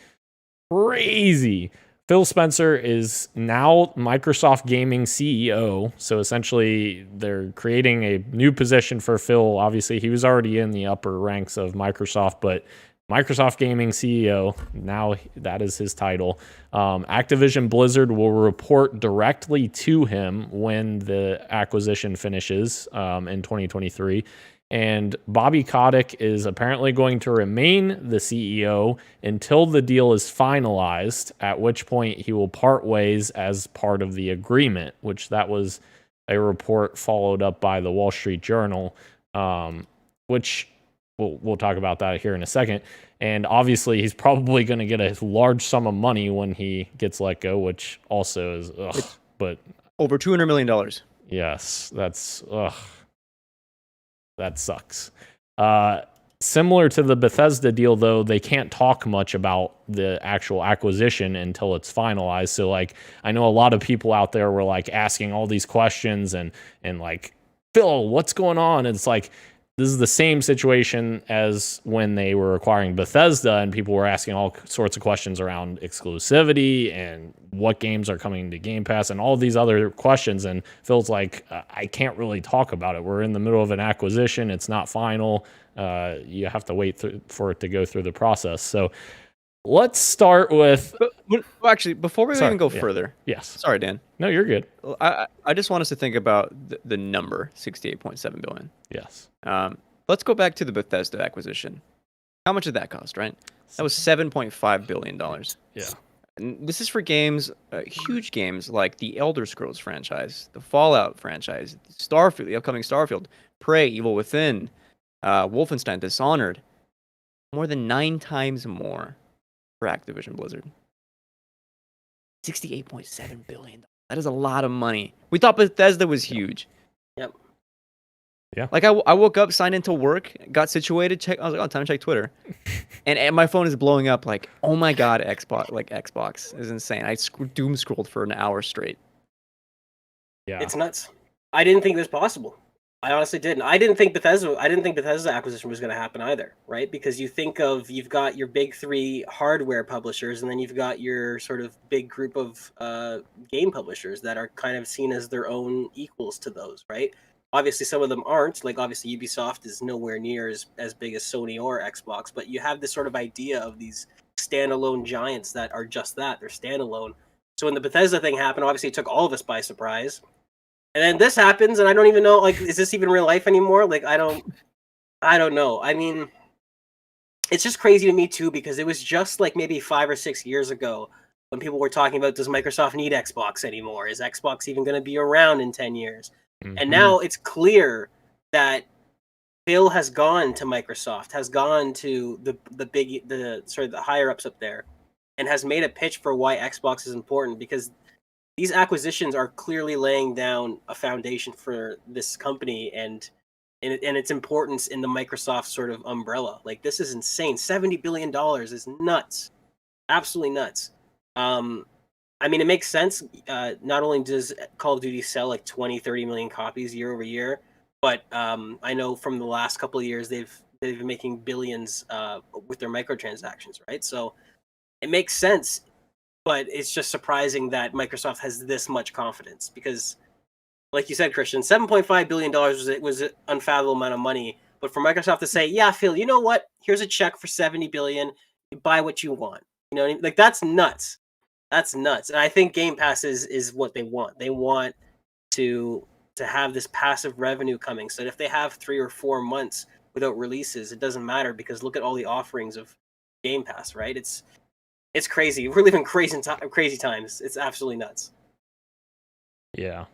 D: Crazy. Phil Spencer is now Microsoft Gaming CEO. So essentially, they're creating a new position for Phil. Obviously, he was already in the upper ranks of Microsoft, but Microsoft Gaming CEO, now that is his title. Activision Blizzard will report directly to him when the acquisition finishes in 2023. And Bobby Kotick is apparently going to remain the CEO until the deal is finalized, at which point he will part ways as part of the agreement, which that was a report followed up by the Wall Street Journal, which we'll talk about that here in a second. And obviously, he's probably going to get a large sum of money when he gets let go, which also is, but
B: over $200 million.
D: Yes, that's, that sucks. Similar to the Bethesda deal, though, they can't talk much about the actual acquisition until it's finalized. So, like, I know a lot of people out there were like asking all these questions and like, Phil, what's going on? And it's like, this is the same situation as when they were acquiring Bethesda, and people were asking all sorts of questions around exclusivity and what games are coming to Game Pass and all these other questions. And Phil's like, I can't really talk about it. We're in the middle of an acquisition. It's not final. You have to wait for it to go through the process. So let's start with...
B: Well, actually, before we even go further...
D: Yes.
B: Sorry, Dan.
D: No, you're good.
B: I just want us to think about the number, $68.7 billion.
D: Yes.
B: Let's go back to the Bethesda acquisition. How much did that cost, right? That was $7.5 billion.
D: Yeah.
B: And this is for games, huge games like the Elder Scrolls franchise, the Fallout franchise, Starfield, the upcoming Starfield, Prey, Evil Within, Wolfenstein, Dishonored. More than 9 times more for Activision Blizzard. $68.7 billion. That is a lot of money. We thought Bethesda was huge.
E: Yep.
D: Yeah.
B: Like I woke up, signed into work, got situated, I was like, oh, time to check Twitter. and my phone is blowing up like, oh my God, Xbox is insane. I doom scrolled for an hour straight.
D: Yeah.
E: It's nuts. I didn't think it was possible. I honestly didn't. I didn't think Bethesda acquisition was going to happen either, right? Because you've got your big 3 hardware publishers, and then you've got your sort of big group of game publishers that are kind of seen as their own equals to those, right? Obviously, some of them aren't. Like, obviously, Ubisoft is nowhere near as big as Sony or Xbox, but you have this sort of idea of these standalone giants that are just that. They're standalone. So when the Bethesda thing happened, obviously, it took all of us by surprise. And then this happens, and I don't even know, like, is this even real life anymore? Like, I don't know. I mean, it's just crazy to me, too, because it was just, like, maybe 5 or 6 years ago when people were talking about, does Microsoft need Xbox anymore? Is Xbox even going to be around in 10 years? Mm-hmm. And now it's clear that Phil has gone to Microsoft, has gone to the higher ups up there, and has made a pitch for why Xbox is important, because these acquisitions are clearly laying down a foundation for this company and its importance in the Microsoft sort of umbrella. Like, this is insane. $70 billion is nuts. Absolutely nuts. I memean, it makes sense. Not only does Call of Duty sell like 20, 30 million copies year over year, but I know from the last couple of years they've been making billions with their microtransactions, right? So it makes sense, but it's just surprising that Microsoft has this much confidence because, like you said, Christian, $7.5 billion was an unfathomable amount of money. But for Microsoft to say, yeah, Phil, you know what? Here's a check for $70 billion. You buy what you want. You know what I mean? Like, that's nuts. That's nuts. And I think Game Pass is what they want. They want to have this passive revenue coming. So that if they have 3 or 4 months without releases, it doesn't matter because look at all the offerings of Game Pass, right? It's crazy. We're living crazy times. It's absolutely nuts.
D: Yeah.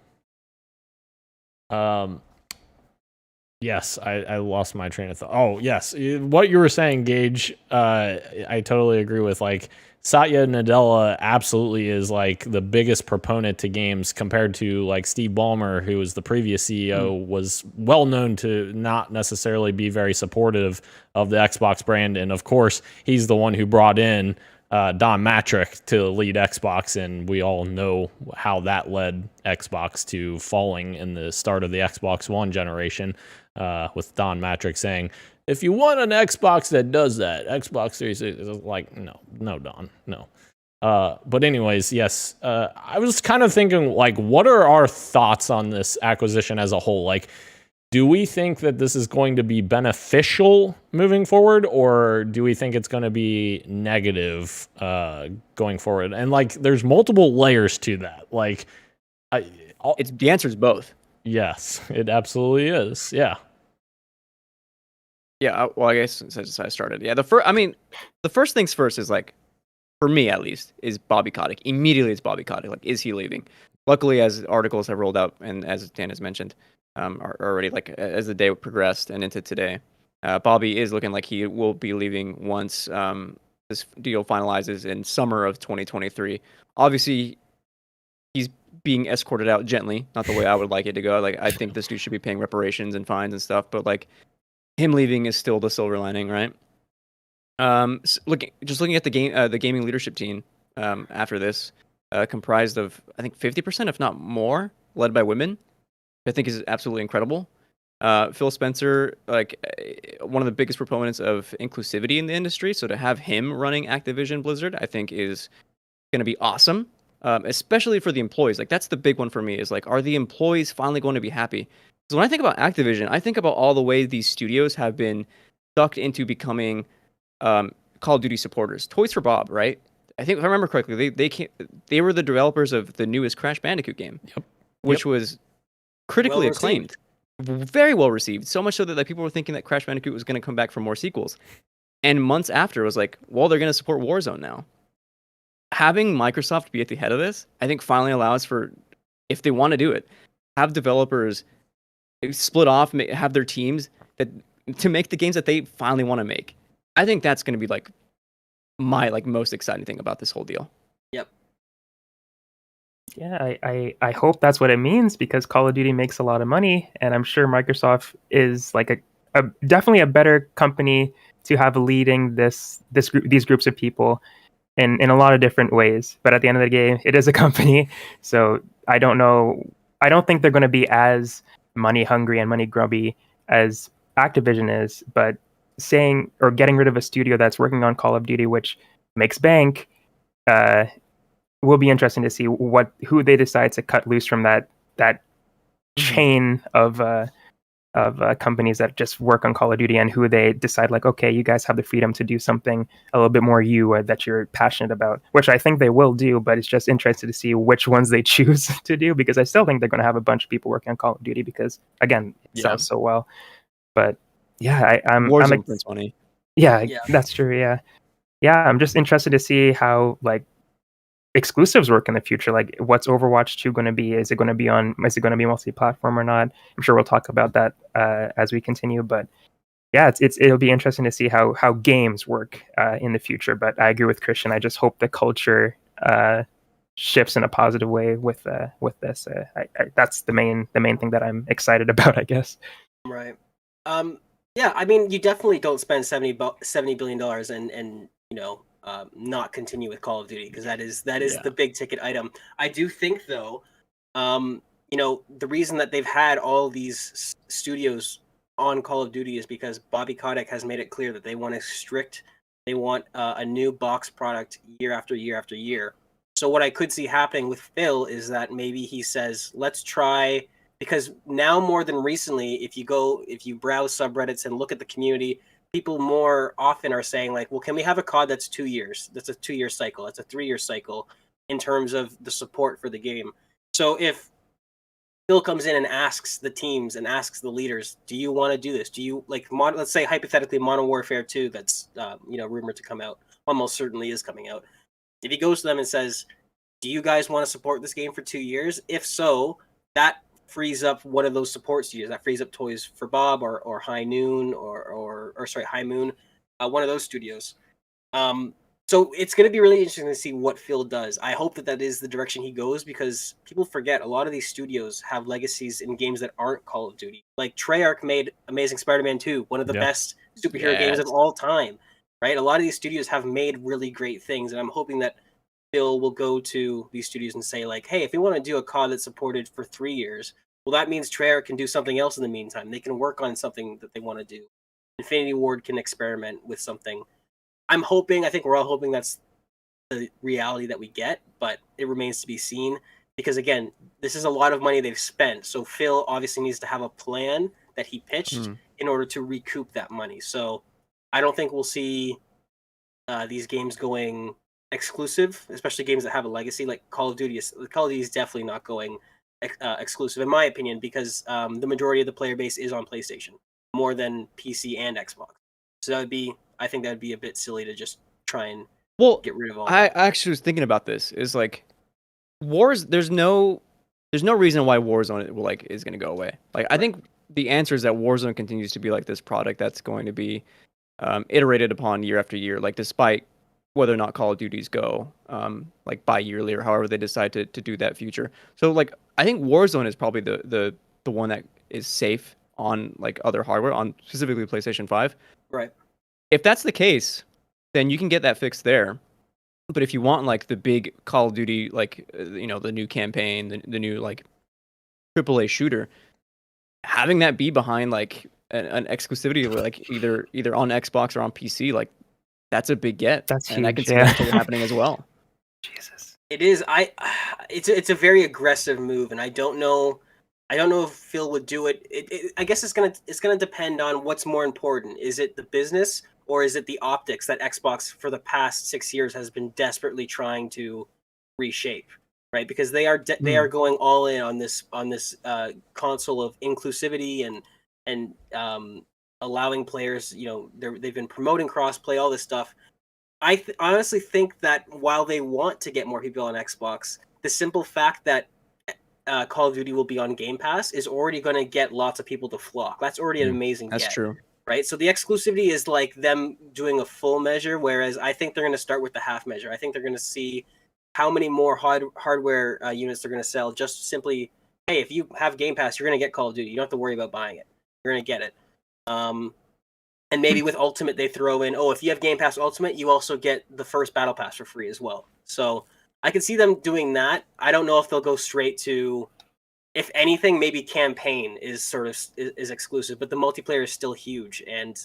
D: Yes, I lost my train of thought. Oh, yes. What you were saying, Gage, I totally agree with. Like, Satya Nadella absolutely is like the biggest proponent to games compared to like Steve Ballmer, who was the previous CEO, was well known to not necessarily be very supportive of the Xbox brand. And of course, he's the one who brought in Don Matrick to lead Xbox, and we all know how that led Xbox to falling in the start of the Xbox One generation, with Don Matrick saying, if you want an Xbox that does that, Xbox 360 is like, no, Don, no. But anyways, yes, I was kind of thinking, like, what are our thoughts on this acquisition as a whole? Like, do we think that this is going to be beneficial moving forward, or do we think it's going to be negative going forward? And like, there's multiple layers to that. Like,
B: the answer is both.
D: Yes, it absolutely is. Yeah.
B: Yeah, well, I guess since I started, yeah. The first things first is like, for me at least, is Bobby Kotick. Immediately, it's Bobby Kotick. Like, is he leaving? Luckily, as articles have rolled out, and as Dan has mentioned, already, like as the day progressed and into today, Bobby is looking like he will be leaving once this deal finalizes in summer of 2023. Obviously, he's being escorted out gently, not the way I would like it to go. Like, I think this dude should be paying reparations and fines and stuff, but like, him leaving is still the silver lining, right? Looking at the gaming leadership team after this, comprised of I think 50%, if not more, led by women. I think is absolutely incredible. Phil Spencer, like one of the biggest proponents of inclusivity in the industry, so to have him running Activision Blizzard, I think is going to be awesome, especially for the employees. Like that's the big one for me is like, are the employees finally going to be happy? Because when I think about Activision, I think about all the ways these studios have been sucked into becoming Call of Duty supporters. Toys for Bob, right? I think if I remember correctly, they were the developers of the newest Crash Bandicoot game, which was critically acclaimed, very well received. So much so that like, people were thinking that Crash Bandicoot was going to come back for more sequels. And months after, it was like, well, they're going to support Warzone now. Having Microsoft be at the head of this, I think finally allows for, if they want to do it, have developers split off, have their teams to make the games that they finally want to make. I think that's going to be like my like most exciting thing about this whole deal.
E: Yep.
C: Yeah, I hope that's what it means because Call of Duty makes a lot of money, and I'm sure Microsoft is like a definitely a better company to have leading these groups of people in a lot of different ways. But at the end of the day, it is a company, so I don't know. I don't think they're going to be as money hungry and money grubby as Activision is, but saying or getting rid of a studio that's working on Call of Duty, which makes bank, will be interesting to see who they decide to cut loose from that chain of companies that just work on Call of Duty, and who they decide like, okay, you guys have the freedom to do something a little bit more that you're passionate about, which I think they will do, but it's just interesting to see which ones they choose to do, because I still think they're going to have a bunch of people working on Call of Duty because, again, it sells so well. But yeah, I'm
B: Warzone funny.
C: Yeah, that's true. Yeah, I'm just interested to see how like exclusives work in the future. Like, what's Overwatch 2 going to be? Is it going to be multi-platform or not? I'm sure we'll talk about that as we continue. But yeah, it'll be interesting to see how games work in the future. But I agree with Christian. I just hope the culture shifts in a positive way with this. That's the main thing that I'm excited about, I guess.
E: Right. Yeah, I mean, you definitely don't spend $70 billion and not continue with Call of Duty, because that is the big ticket item. I do think though, the reason that they've had all these studios on Call of Duty is because Bobby Kotick has made it clear that they want a new box product year after year after year. So what I could see happening with Phil is that maybe he says, let's try. Because now more than recently, if you browse subreddits and look at the community, people more often are saying like, well, can we have a COD that's 2 years? That's a 2-year cycle. That's a 3-year cycle in terms of the support for the game. So if Phil comes in and asks the teams and asks the leaders, do you want to do this? Do you like, let's say hypothetically Modern Warfare 2, that's rumored to come out, almost certainly is coming out. If he goes to them and says, do you guys want to support this game for 2 years? If so, that frees up one of those support studios. That frees up Toys for Bob or High Noon or High Moon, one of those studios. So it's going to be really interesting to see what Phil does. I hope that is the direction he goes, because people forget a lot of these studios have legacies in games that aren't Call of Duty. Like Treyarch made Amazing Spider-Man 2, one of the best superhero games of all time, right? A lot of these studios have made really great things, and I'm hoping that Phil will go to these studios and say like, hey, if we want to do a COD that's supported for 3 years, well, that means Treyarch can do something else in the meantime. They can work on something that they want to do. Infinity Ward can experiment with something. I think we're all hoping that's the reality that we get, but it remains to be seen, because again, this is a lot of money they've spent. So Phil obviously needs to have a plan that he pitched in order to recoup that money. So I don't think we'll see these games going exclusive, especially games that have a legacy like Call of Duty. Call of Duty is definitely not going exclusive, in my opinion, because the majority of the player base is on PlayStation. more than PC and Xbox. So I think that would be a bit silly to just try and get rid of all
B: I
E: that.
B: actually was thinking about this. Is like there's no reason why Warzone is going to go away. Like I think the answer is that Warzone continues to be like this product that's going to be iterated upon year after year, like despite whether or not Call of Duties go like bi-yearly or however they decide to do that future. So like I think Warzone is probably the one that is safe on like other hardware, on specifically PlayStation 5.
E: Right.
B: If that's the case, then you can get that fixed there. But if you want like the big Call of Duty, like the new campaign, the new like AAA shooter, having that be behind like an exclusivity of like either on Xbox or on PC, like that's a big get.
C: That's
B: and I can
C: huge,
B: see
C: yeah.
B: that totally happening as well.
C: Jesus.
E: It is. It's a very aggressive move, and I don't know if Phil would do it. I guess it's gonna depend on what's more important. Is it the business or is it the optics that Xbox for the past 6 years has been desperately trying to reshape, right? Because they are going all in on this console of inclusivity and allowing players. They've been promoting crossplay, all this stuff. I honestly think that while they want to get more people on Xbox, the simple fact that Call of Duty will be on Game Pass is already going to get lots of people to flock. That's already an amazing
B: That's
E: get.
B: true.
E: Right? So the exclusivity is like them doing a full measure, whereas I think they're going to start with the half measure. I think they're going to see how many more hardware units they're going to sell. Just simply, hey, if you have Game Pass, you're going to get Call of Duty. You don't have to worry about buying it. You're going to get it. And maybe with Ultimate, they throw in, if you have Game Pass Ultimate, you also get the first Battle Pass for free as well. So I can see them doing that. I don't know if they'll go straight to, if anything, maybe campaign is sort of is exclusive, but the multiplayer is still huge. And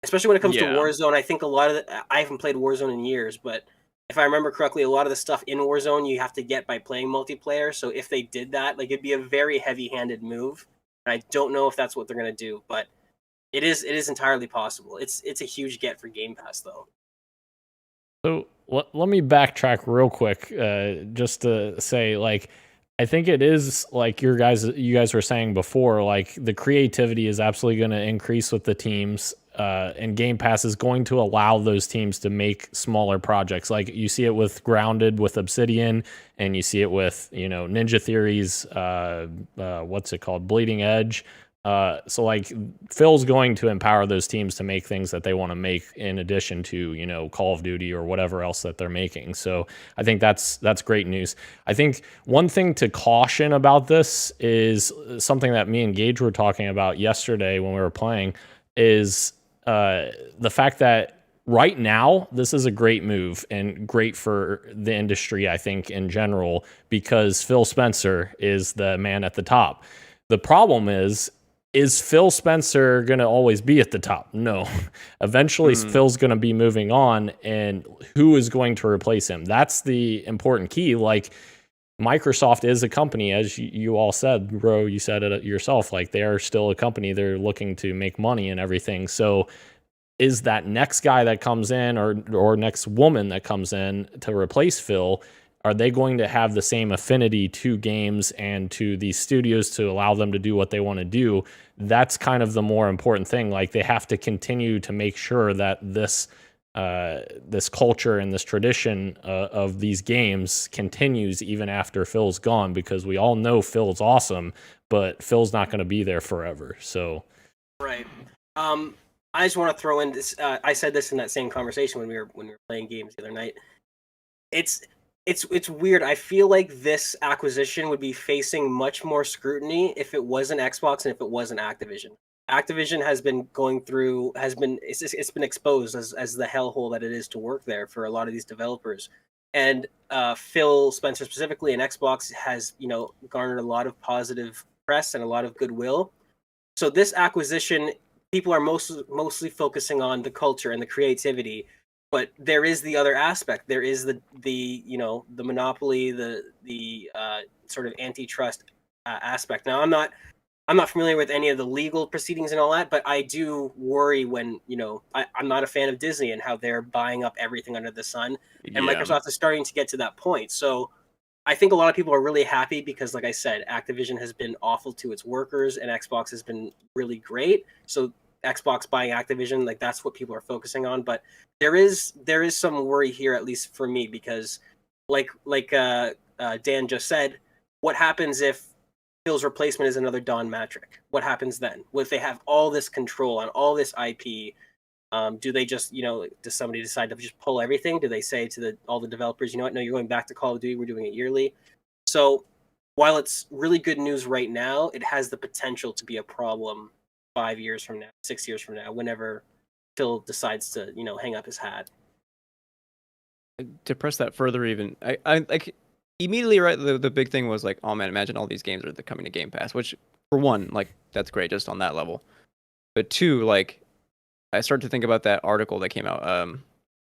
E: especially when it comes to Warzone, I think a lot of I haven't played Warzone in years, but if I remember correctly, a lot of the stuff in Warzone you have to get by playing multiplayer. So if they did that, like it'd be a very heavy-handed move. And I don't know if that's what they're going to do, but it is entirely possible. It's a huge get for Game Pass, though.
D: So let me backtrack real quick, just to say, like, I think it is like you guys were saying before, like the creativity is absolutely going to increase with the teams, and Game Pass is going to allow those teams to make smaller projects. Like you see it with Grounded, with Obsidian, and you see it with Ninja Theory's what's it called, Bleeding Edge. So like Phil's going to empower those teams to make things that they want to make in addition to, Call of Duty or whatever else that they're making. So I think that's great news. I think one thing to caution about this is something that me and Gage were talking about yesterday when we were playing is the fact that right now, this is a great move and great for the industry, I think, in general, because Phil Spencer is the man at the top. The problem is Phil Spencer going to always be at the top? No. Eventually, Phil's going to be moving on, and who is going to replace him? That's the important key. Like, Microsoft is a company, as you all said, bro, you said it yourself, like, they are still a company. They're looking to make money and everything. So is that next guy that comes in or next woman that comes in to replace Phil, are they going to have the same affinity to games and to these studios to allow them to do what they want to do? That's kind of the more important thing. Like they have to continue to make sure that this culture and this tradition of these games continues even after Phil's gone, because we all know Phil's awesome, but Phil's not going to be there forever. So,
E: right. I just want to throw in this. I said this in that same conversation when we were playing games the other night. It's weird. I feel like this acquisition would be facing much more scrutiny if it wasn't Xbox and if it wasn't Activision. Activision has been it's been exposed as the hellhole that it is to work there for a lot of these developers. And Phil Spencer specifically and Xbox has garnered a lot of positive press and a lot of goodwill. So this acquisition, people are mostly focusing on the culture and the creativity. But there is the other aspect. There is the monopoly, the sort of antitrust aspect. Now, I'm not familiar with any of the legal proceedings and all that, but I do worry when I'm not a fan of Disney and how they're buying up everything under the sun, and Microsoft is starting to get to that point. So I think a lot of people are really happy because, like I said, Activision has been awful to its workers and Xbox has been really great. So Xbox buying Activision, like that's what people are focusing on. But there is some worry here, at least for me, because Dan just said, what happens if Phil's replacement is another Don Matrick? What happens then? What if they have all this control on all this IP? Do they just, does somebody decide to just pull everything? Do they say to all the developers, you know what, no, you're going back to Call of Duty, we're doing it yearly? So while it's really good news right now, it has the potential to be a problem 5 years from now, 6 years from now, whenever Phil decides to, hang up his hat.
B: To press that further, even I like immediately, right? The big thing was like, oh man, imagine all these games are coming to Game Pass. Which, for one, like that's great just on that level. But two, like I started to think about that article that came out,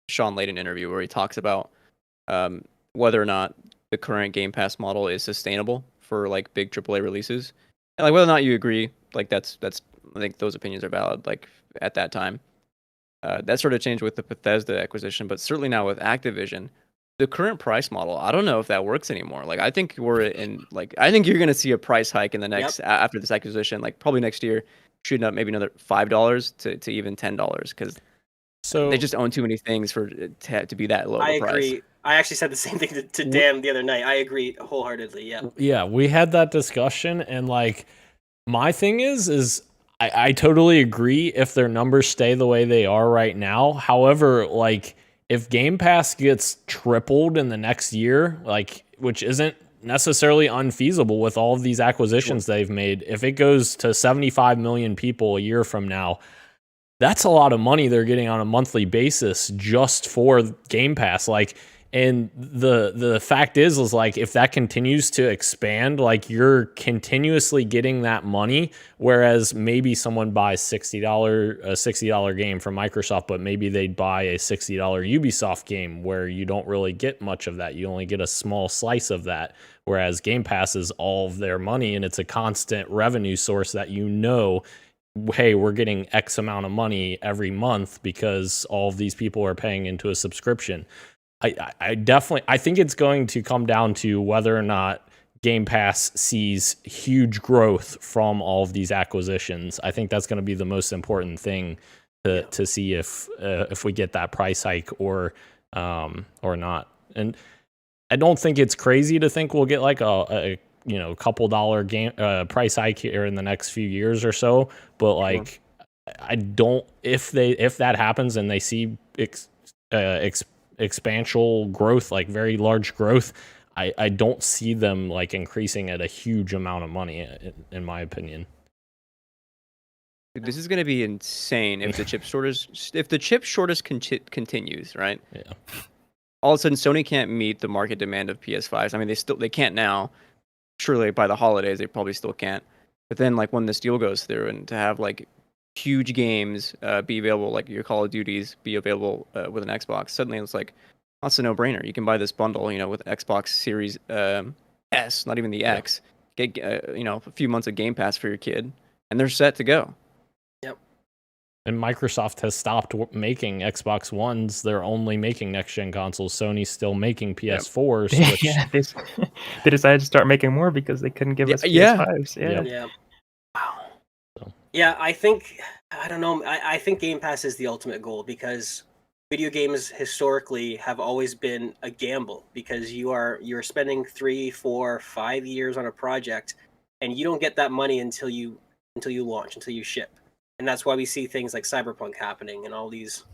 B: Sean Layden interview, where he talks about whether or not the current Game Pass model is sustainable for like big AAA releases, and like whether or not you agree. Like that's I think those opinions are valid. Like at that time. That sort of changed with the Bethesda acquisition, but certainly now with Activision, the current price model, I don't know if that works anymore. Like, I think I think you're going to see a price hike in the next, after this acquisition, like probably next year, shooting up maybe another $5 to even $10, because they just own too many things to be that low of a price.
E: I agree. I actually said the same thing to Dan the other night. I agree wholeheartedly. Yeah.
D: Yeah, we had that discussion, and like, my thing is I totally agree if their numbers stay the way they are right now. However, like if Game Pass gets tripled in the next year, like which isn't necessarily unfeasible with all of these acquisitions they've made, if it goes to 75 million people a year from now, that's a lot of money they're getting on a monthly basis just for Game Pass. Like, and the fact is like if that continues to expand, like you're continuously getting that money, whereas maybe someone buys a $60 game from Microsoft, but maybe they'd buy a $60 Ubisoft game where you don't really get much of that. You only get a small slice of that, whereas Game Pass is all of their money and it's a constant revenue source that hey, we're getting X amount of money every month because all of these people are paying into a subscription. I think it's going to come down to whether or not Game Pass sees huge growth from all of these acquisitions. I think that's going to be the most important thing to see if we get that price hike or not. And I don't think it's crazy to think we'll get like a couple dollar game price hike here in the next few years or so. But like, I don't if that happens and they see expansional growth, like very large growth, I don't see them like increasing at a huge amount of money, in my opinion.
B: This is going to be insane if the chip shortage continues, right?
D: Yeah.
B: All of a sudden, Sony can't meet the market demand of PS5s. I mean, they can't now. Surely by the holidays, they probably still can't. But then, like when this deal goes through, and to have like huge games be available, like your Call of Duties be available with an Xbox, suddenly it's like, that's a no-brainer. You can buy this bundle, with Xbox Series S, not even the X, get a few months of Game Pass for your kid, and they're set to go.
E: Yep.
D: And Microsoft has stopped making Xbox Ones. They're only making next-gen consoles. Sony's still making PS4s.
C: Yep.
D: Which...
C: Yeah, they decided to start making more because they couldn't give us PS5s.
E: Yeah. Wow. Yeah, I think Game Pass is the ultimate goal, because video games historically have always been a gamble, because you're spending 3, 4, 5 years on a project, and you don't get that money until you launch, until you ship. And that's why we see things like Cyberpunk happening, and all these.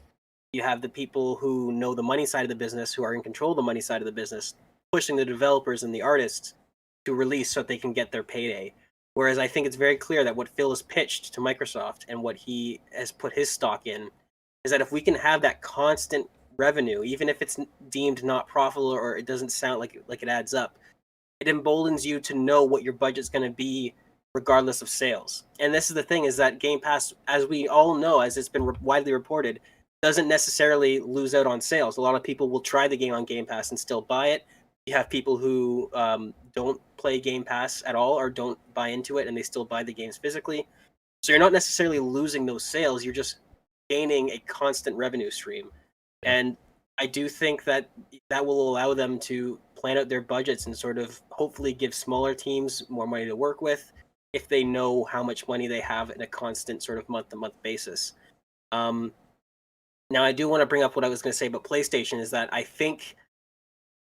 E: You have the people who know the money side of the business, who are in control of the money side of the business, pushing the developers and the artists to release so that they can get their payday. Whereas I think it's very clear that what Phil has pitched to Microsoft and what he has put his stock in is that if we can have that constant revenue, even if it's deemed not profitable or it doesn't sound like it adds up, it emboldens you to know what your budget's going to be regardless of sales. And this is the thing, is that Game Pass, as we all know, as it's been widely reported, doesn't necessarily lose out on sales. A lot of people will try the game on Game Pass and still buy it. You have people who don't play Game Pass at all or don't buy into it, and they still buy the games physically. So you're not necessarily losing those sales. You're just gaining a constant revenue stream. And I do think that will allow them to plan out their budgets and sort of hopefully give smaller teams more money to work with. if they know how much money they have in a constant sort of month-to-month basis. Now, I do want to bring up what I was going to say about PlayStation is that I think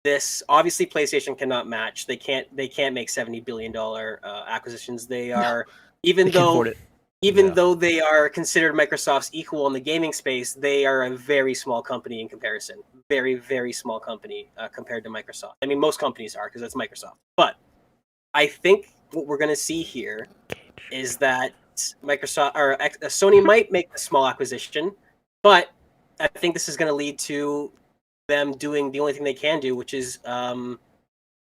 E: this obviously PlayStation cannot match. They can't make $70 billion acquisitions. They are even
B: They can't
E: though
B: afford it.
D: Yeah.
E: though they are considered Microsoft's equal in the gaming space, they are a very small company in comparison. Very, very small company compared to Microsoft. I mean, most companies are because it's Microsoft. But I think what we're going to see here is that Microsoft or Sony might make a small acquisition, but I think this is going to lead to them doing the only thing they can do, which is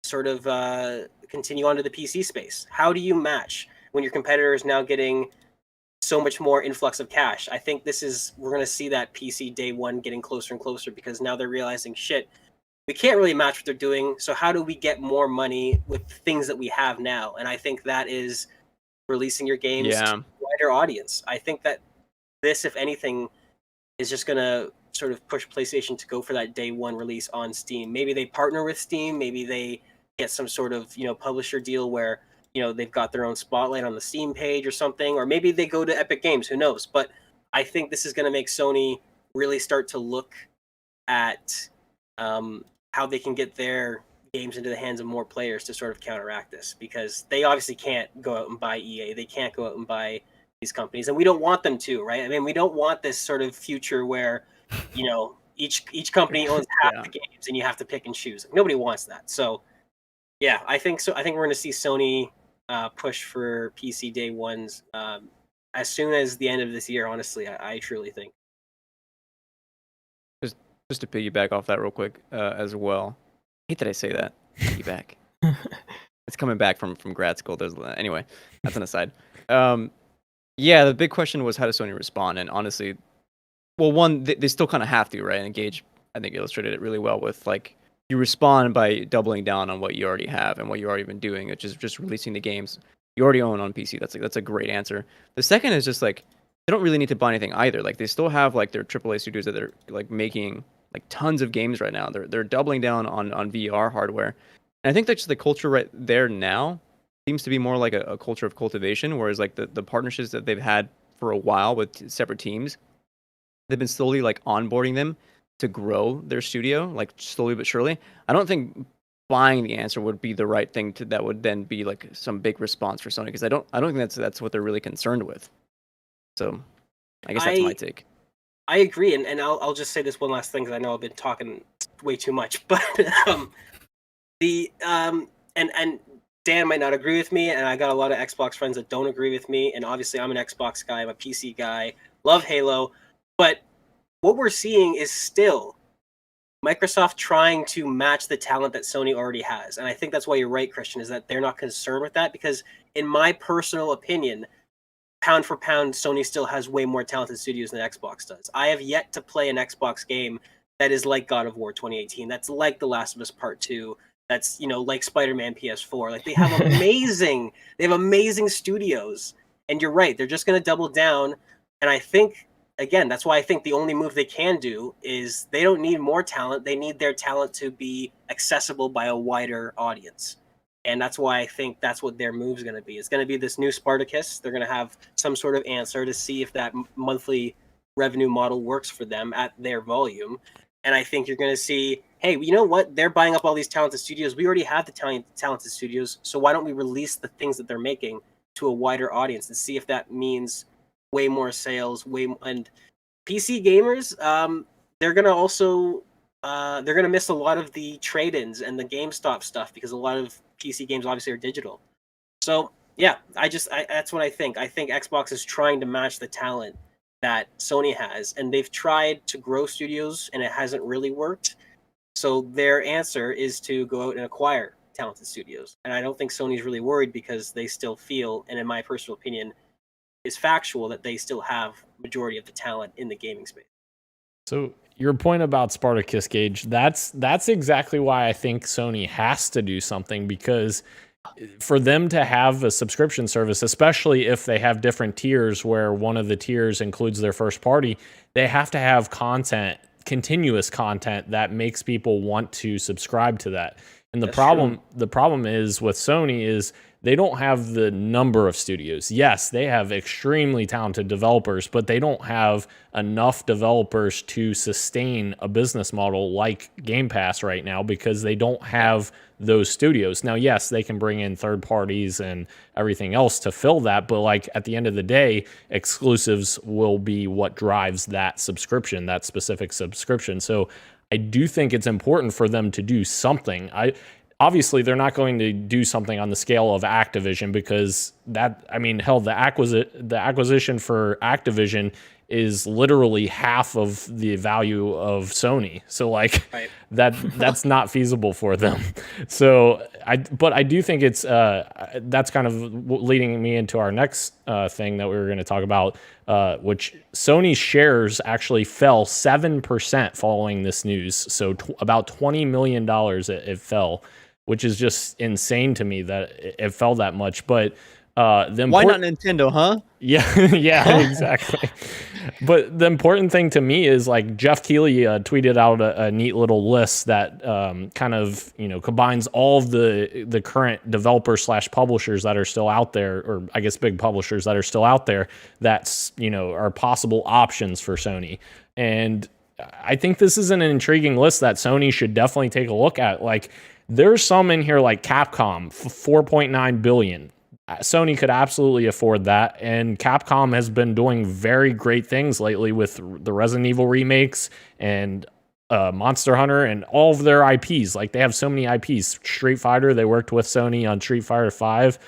E: sort of continue onto the PC space. How do you match when your competitor is now getting so much more influx of cash? I think we're going to see that PC day one getting closer and closer because now they're realizing, shit, we can't really match what they're doing. So how do we get more money with things that we have now? And I think that is releasing your games to a wider audience. I think that this, if anything, is just going to sort of push PlayStation to go for that day one release on Steam. Maybe they partner with Steam. Maybe they get some sort of, publisher deal where, they've got their own spotlight on the Steam page or something. Or maybe they go to Epic Games. Who knows? But I think this is going to make Sony really start to look at how they can get their games into the hands of more players to sort of counteract this, because they obviously can't go out and buy EA. They can't go out and buy these companies, and we don't want them to, right? I mean, we don't want this sort of future where, each company owns half the games and you have to pick and choose. Like, nobody wants that. So, yeah, I think so. I think we're going to see Sony push for PC day ones as soon as the end of this year. Honestly, I truly think.
B: Just to piggyback off that real quick as well. I hate that I say that. Piggyback. It's coming back from grad school. Anyway, that's an aside. Yeah, the big question was how does Sony respond? And honestly, well, one, they still kind of have to, right? And Gage, I think, illustrated it really well with, like, you respond by doubling down on what you already have and what you've already been doing, which is just releasing the games you already own on PC. That's a great answer. The second is just, like, they don't really need to buy anything either. Like, they still have, like, their AAA studios that they're, like, making, like, tons of games right now. They're doubling down on VR hardware. And I think that's the culture right there now seems to be more like a culture of cultivation, whereas, like, the partnerships that they've had for a while with separate teams, they've been slowly, like, onboarding them to grow their studio, like, slowly but surely. I don't think buying the answer would be the right thing that would then be, like, some big response for Sony, because I don't think that's what they're really concerned with. So I guess that's my take.
E: I agree, and I'll just say this one last thing because I know I've been talking way too much, but and Dan might not agree with me, and I got a lot of Xbox friends that don't agree with me, and obviously I'm an Xbox guy, I'm a PC guy, love Halo, but what we're seeing is still Microsoft trying to match the talent that Sony already has. And I think that's why you're right, Christian, is that they're not concerned with that, because in my personal opinion, pound for pound, Sony still has way more talented studios than Xbox does. I have yet to play an Xbox game that is like God of War 2018. That's like The Last of Us Part 2. That's, like Spider-Man PS4. Like, they have amazing studios. And you're right, they're just going to double down. And I think, again, that's why I think the only move they can do is they don't need more talent. They need their talent to be accessible by a wider audience. And that's why I think that's what their move is going to be. It's going to be this new Spartacus. They're going to have some sort of answer to see if that monthly revenue model works for them at their volume. And I think you're going to see, hey, you know what? They're buying up all these talented studios. We already have the talented studios. So why don't we release the things that they're making to a wider audience and see if that means way more sales, and PC gamers, they're going to also they're going to miss a lot of the trade-ins and the GameStop stuff, because a lot of PC games obviously are digital. So yeah, that's what I think. I think Xbox is trying to match the talent that Sony has, and they've tried to grow studios and it hasn't really worked. So their answer is to go out and acquire talented studios. And I don't think Sony's really worried, because they still feel, and in my personal opinion, is factual, that they still have majority of the talent in the gaming space.
D: So your point about Spartacus, Gage, that's exactly why I think Sony has to do something, because for them to have a subscription service, especially if they have different tiers where one of the tiers includes their first party, they have to have content, continuous content that makes people want to subscribe to that. And the problem is with Sony is they don't have the number of studios. Yes, they have extremely talented developers, but they don't have enough developers to sustain a business model like Game Pass right now because they don't have those studios. Now, yes, they can bring in third parties and everything else to fill that, but like at the end of the day, exclusives will be what drives that subscription, that specific subscription. So I do think it's important for them to do something. Obviously, they're not going to do something on the scale of Activision because that, I mean, hell, the acquisition for Activision is literally half of the value of Sony. So like
E: Right.
D: that's not feasible for them. So but I do think it's that's kind of leading me into our next thing that we were going to talk about, which Sony's shares actually fell 7% following this news. So about $20 million it fell, which is just insane to me that it fell that much. But
B: why not Nintendo, huh?
D: Yeah, yeah, exactly. But the important thing to me is like Jeff Keighley tweeted out a neat little list that kind of combines all of the current developers / publishers that are still out there, or I guess big publishers that are still out there that's are possible options for Sony. And I think this is an intriguing list that Sony should definitely take a look at. Like there's some in here like Capcom, $4.9 billion. Sony could absolutely afford that, and Capcom has been doing very great things lately with the Resident Evil remakes and Monster Hunter and all of their IPs. Like they have so many IPs. Street Fighter, they worked with Sony on Street Fighter 5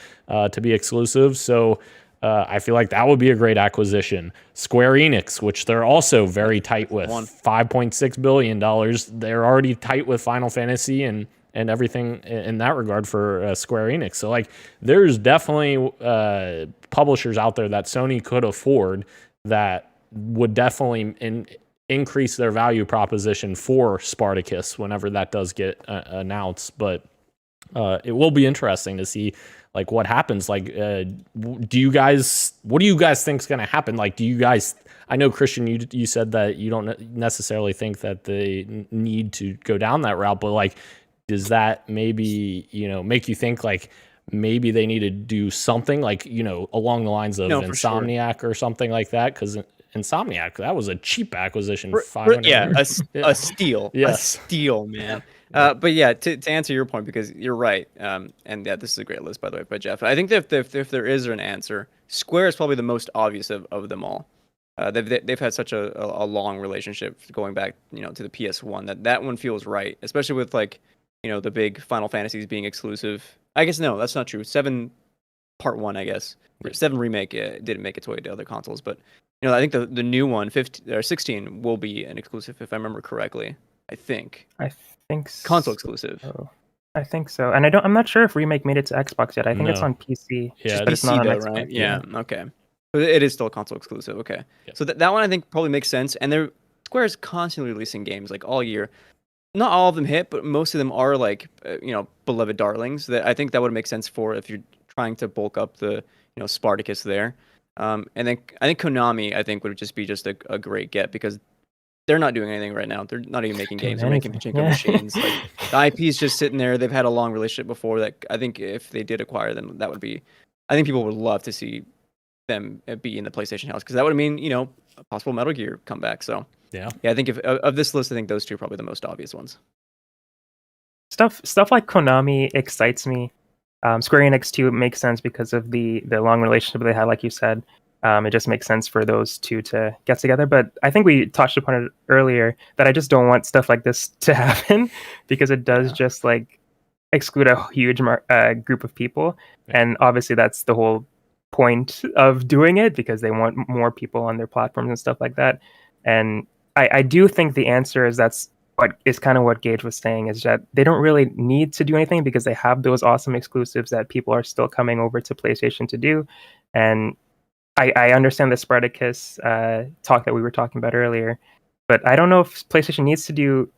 D: to be exclusive, so I feel like that would be a great acquisition. Square Enix, which they're also very tight with, $5.6 billion. They're already tight with Final Fantasy and everything in that regard for Square Enix. So like there's definitely publishers out there that Sony could afford that would definitely increase their value proposition for Spartacus whenever that does get announced. But it will be interesting to see like what happens. Like what do you guys think is going to happen? Like I know, Christian, you said that you don't necessarily think that they need to go down that route, but like does that maybe, make you think like maybe they need to do something like, along the lines of Insomniac or something like that? Because Insomniac, that was a cheap acquisition.
B: A steal.
D: Yes.
B: A steal, man. But yeah, to answer your point, because you're right. And yeah, this is a great list, by the way, by Jeff. I think that if there is an answer, Square is probably the most obvious of them all. They've had such a long relationship going back, to the PS1 that one feels right, especially with like, the big Final Fantasies being exclusive. I guess no, that's not true. 7 Part 1, I guess. 7 Remake didn't make its way to other consoles, but I think the new one, 15 or 16, will be an exclusive if I remember correctly. I think so. Console exclusive.
C: I think so. And I'm not sure if Remake made it to Xbox yet. I think it's on PC.
D: Yeah,
C: but it's not on
B: though,
C: Xbox.
B: Right? Yeah. Okay. But it is still console exclusive. Okay.
D: Yeah.
B: So that one I think probably makes sense. And Square is constantly releasing games like all year. Not all of them hit, but most of them are like beloved darlings. That I think that would make sense for if you're trying to bulk up the Spartacus there. And then I think Konami would just be a great get because they're not doing anything right now. They're not even making games. They're making pachinko machines. Like the IP is just sitting there. They've had a long relationship before. That I think if they did acquire them, that would be. I think people would love to see them be in the PlayStation house because that would mean a possible Metal Gear comeback. So. Yeah, I think of this list, I think those two are probably the most obvious ones.
C: Stuff like Konami excites me. Square Enix too makes sense because of the long relationship they had, like you said. It just makes sense for those two to get together. But I think we touched upon it earlier that I just don't want stuff like this to happen because it does just like exclude a huge group of people, and obviously that's the whole point of doing it because they want more people on their platforms and stuff like that. And I do think the answer is that's what is kind of what Gage was saying is that they don't really need to do anything because they have those awesome exclusives that people are still coming over to PlayStation to do. And I understand the Spartacus talk that we were talking about earlier, but I don't know if PlayStation needs to do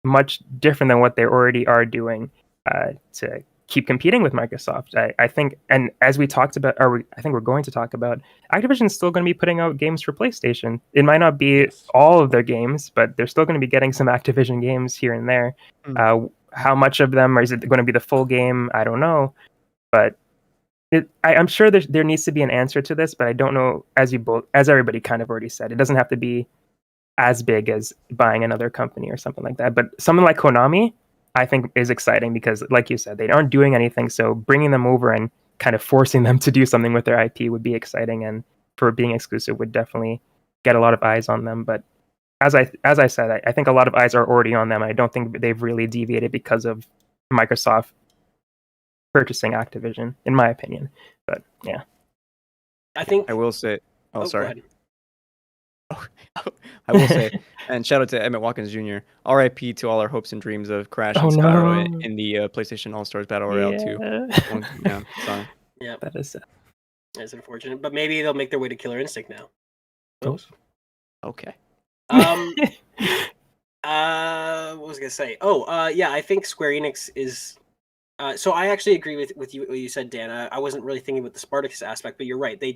C: much different than what they already are doing to keep competing with Microsoft. I think, and as we talked about, I think we're going to talk about, Activision's still going to be putting out games for PlayStation. It might not be all of their games, but they're still going to be getting some Activision games here and there. How much of them, or is it going to be the full game? I don't know. But I'm sure there needs to be an answer to this, but I don't know. As everybody kind of already said, it doesn't have to be as big as buying another company or something like that. But something like Konami, I think, is exciting because, like you said, they aren't doing anything. So bringing them over and kind of forcing them to do something with their IP would be exciting, and for being exclusive would definitely get a lot of eyes on them. But as I said, I think a lot of eyes are already on them. I don't think they've really deviated because of Microsoft purchasing Activision, in my opinion. But yeah,
E: I think
B: I will say. Oh,
E: go
B: sorry.
E: ahead.
B: I will say, and shout out to Emmett Watkins Jr. R.I.P. to all our hopes and dreams of Crash
C: Oh,
B: and Spyro
C: no.
B: in the PlayStation All Stars Battle Royale 2. Yeah, sorry.
E: Yeah,
C: that is
E: that's unfortunate. But maybe they'll make their way to Killer Instinct now. Who knows?
B: Okay.
E: What was I gonna say? Yeah, I think Square Enix is. So I actually agree with you what you said, Dan. I wasn't really thinking about the Spartacus aspect, but you're right. They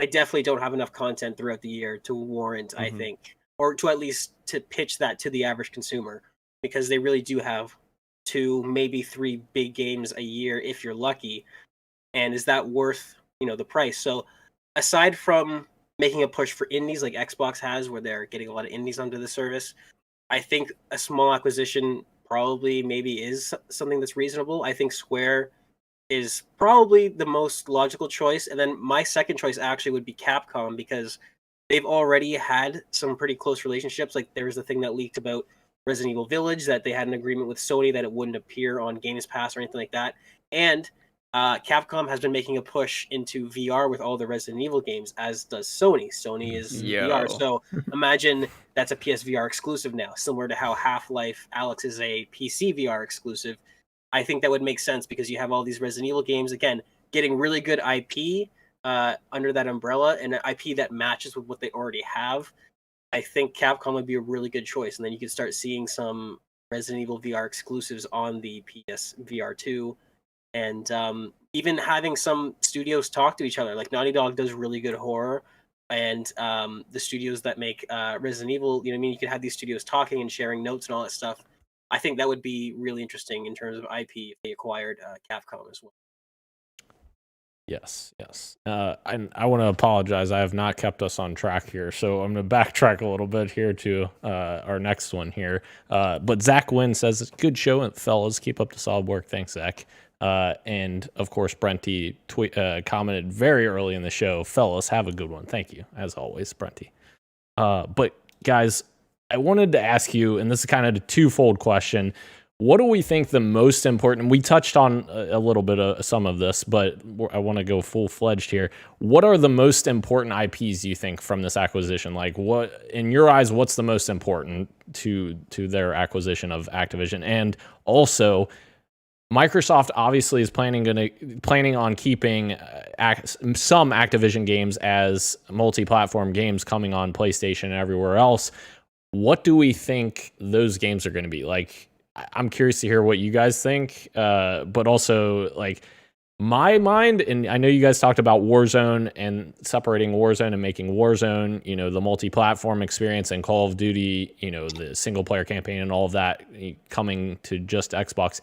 E: definitely don't have enough content throughout the year to warrant, I think, or to at least to pitch that to the average consumer, because they really do have 2, maybe 3 big games a year if you're lucky. And is that worth, the price? So aside from making a push for indies like Xbox has, where they're getting a lot of indies onto the service, I think a small acquisition probably maybe is something that's reasonable. I think Square is probably the most logical choice. And then my second choice actually would be Capcom, because they've already had some pretty close relationships. Like there was the thing that leaked about Resident Evil Village, that they had an agreement with Sony that it wouldn't appear on Games Pass or anything like that. And Capcom has been making a push into VR with all the Resident Evil games, as does Sony. Sony is VR. So imagine that's a PSVR exclusive now, similar to how Half-Life Alyx is a PC VR exclusive. I think that would make sense because you have all these Resident Evil games, again, getting really good IP under that umbrella, and an IP that matches with what they already have. I think Capcom would be a really good choice, and then you could start seeing some Resident Evil VR exclusives on the PS VR 2, and even having some studios talk to each other. Like Naughty Dog does really good horror, and the studios that make Resident Evil, you could have these studios talking and sharing notes and all that stuff. I think that would be really interesting in terms of IP if they acquired Capcom as well.
D: Yes. And I want to apologize. I have not kept us on track here, so I'm going to backtrack a little bit here to our next one here. But Zach Wynn says, good show, fellas. Keep up the solid work. Thanks, Zach. And, of course, Brenty commented very early in the show, fellas, have a good one. Thank you, as always, Brenty. But, guys, I wanted to ask you, and this is kind of a twofold question. What do we think the most important? We touched on a little bit of some of this, but I want to go full-fledged here. What are the most important IPs you think from this acquisition? Like, what, in your eyes, what's the most important to their acquisition of Activision? And also, Microsoft obviously is planning on keeping some Activision games as multi-platform games coming on PlayStation and everywhere else. What do we think those games are going to be? Like, I'm curious to hear what you guys think, but also, like, my mind, and I know you guys talked about Warzone and separating Warzone and making Warzone, the multi-platform experience, and Call of Duty, the single-player campaign and all of that coming to just Xbox.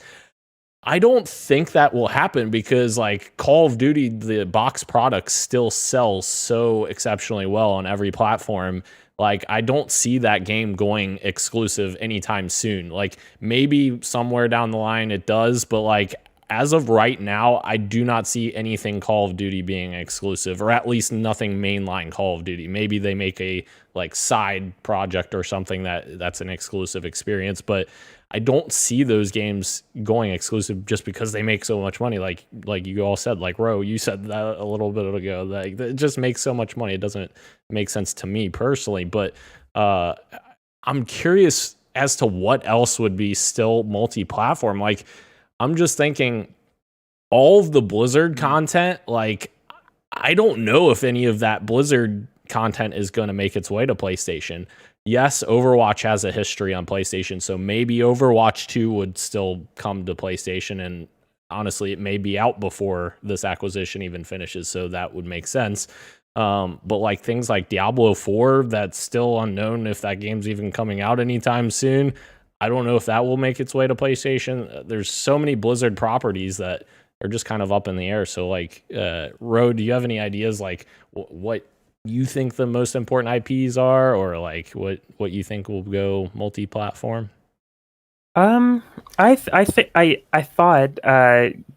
D: I don't think that will happen because, like, Call of Duty, the box product still sells so exceptionally well on every platform. Like, I don't see that game going exclusive anytime soon. Like, maybe somewhere down the line it does, but, like, as of right now, I do not see anything Call of Duty being exclusive, or at least nothing mainline Call of Duty. Maybe they make a, like, side project or something that's an exclusive experience, but I don't see those games going exclusive just because they make so much money. Like you all said, like, Ro, you said that a little bit ago. Like, it just makes so much money. It doesn't make sense to me personally. But I'm curious as to what else would be still multi-platform. Like, I'm just thinking all of the Blizzard content, like, I don't know if any of that Blizzard content is going to make its way to PlayStation. Yes, Overwatch has a history on PlayStation, so maybe Overwatch 2 would still come to PlayStation, and honestly, it may be out before this acquisition even finishes, so that would make sense. But like things like Diablo 4, that's still unknown if that game's even coming out anytime soon. I don't know if that will make its way to PlayStation. There's so many Blizzard properties that are just kind of up in the air. So like, Ro, do you have any ideas like what you think the most important IPs are, or like what you think will go multi-platform?
C: I thought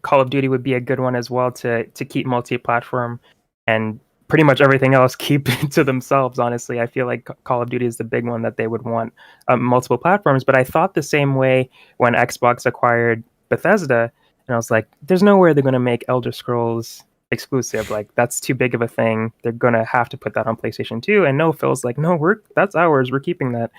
C: Call of Duty would be a good one as well to keep multi-platform, and pretty much everything else keep to themselves. Honestly, I feel like Call of Duty is the big one that they would want multiple platforms. But I thought the same way when Xbox acquired Bethesda, and I was like, "There's no way they're going to make Elder Scrolls exclusive. Like that's too big of a thing. They're going to have to put that on PlayStation 2." And no, Phil's like, "No, that's ours. We're keeping that,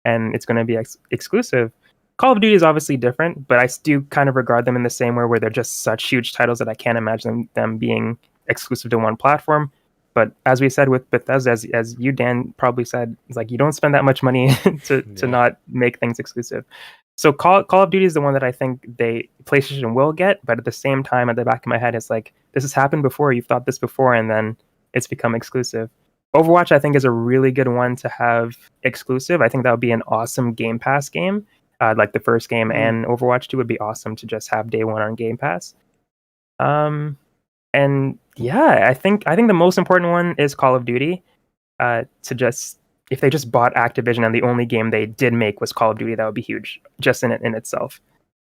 C: and it's going to be exclusive." Call of Duty is obviously different, but I do kind of regard them in the same way where they're just such huge titles that I can't imagine them being exclusive to one platform. But as we said with Bethesda, as you, Dan, probably said, it's like you don't spend that much money to not make things exclusive. So Call of Duty is the one that I think PlayStation will get, but at the same time, at the back of my head, it's like this has happened before. You've thought this before, and then it's become exclusive. Overwatch, I think, is a really good one to have exclusive. I think that would be an awesome Game Pass game. Like the first game and Overwatch 2 would be awesome to just have day one on Game Pass. And yeah, I think the most important one is Call of Duty. If they just bought Activision and the only game they did make was Call of Duty, that would be huge just in itself.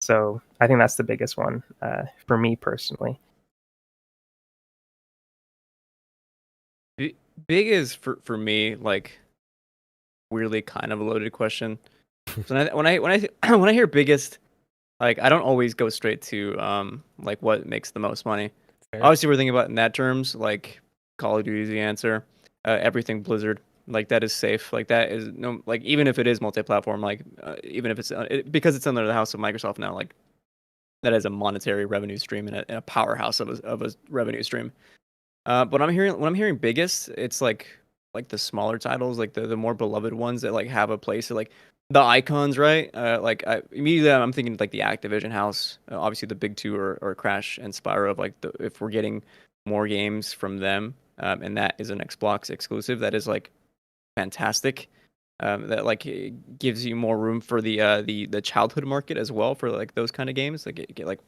C: So I think that's the biggest one for me personally.
B: Big is for me like weirdly kind of a loaded question. So when I hear biggest, like I don't always go straight to like what makes the most money. Fair. Obviously, we're thinking about in that terms. Like Call of Duty is the answer. Everything Blizzard, like that is safe. Like that is no, like even if it is multi-platform, like even if it's because it's under the house of Microsoft now, like that is a monetary revenue stream and a powerhouse of a revenue stream. But when I'm hearing biggest, it's like the smaller titles, like the more beloved ones that like have a place, like the icons, right? Immediately I'm thinking like the Activision house. Obviously the big two are Crash and Spyro. Of like if we're getting more games from them, and that is an Xbox exclusive, that is like fantastic. That like gives you more room for the childhood market as well for like those kind of games. Like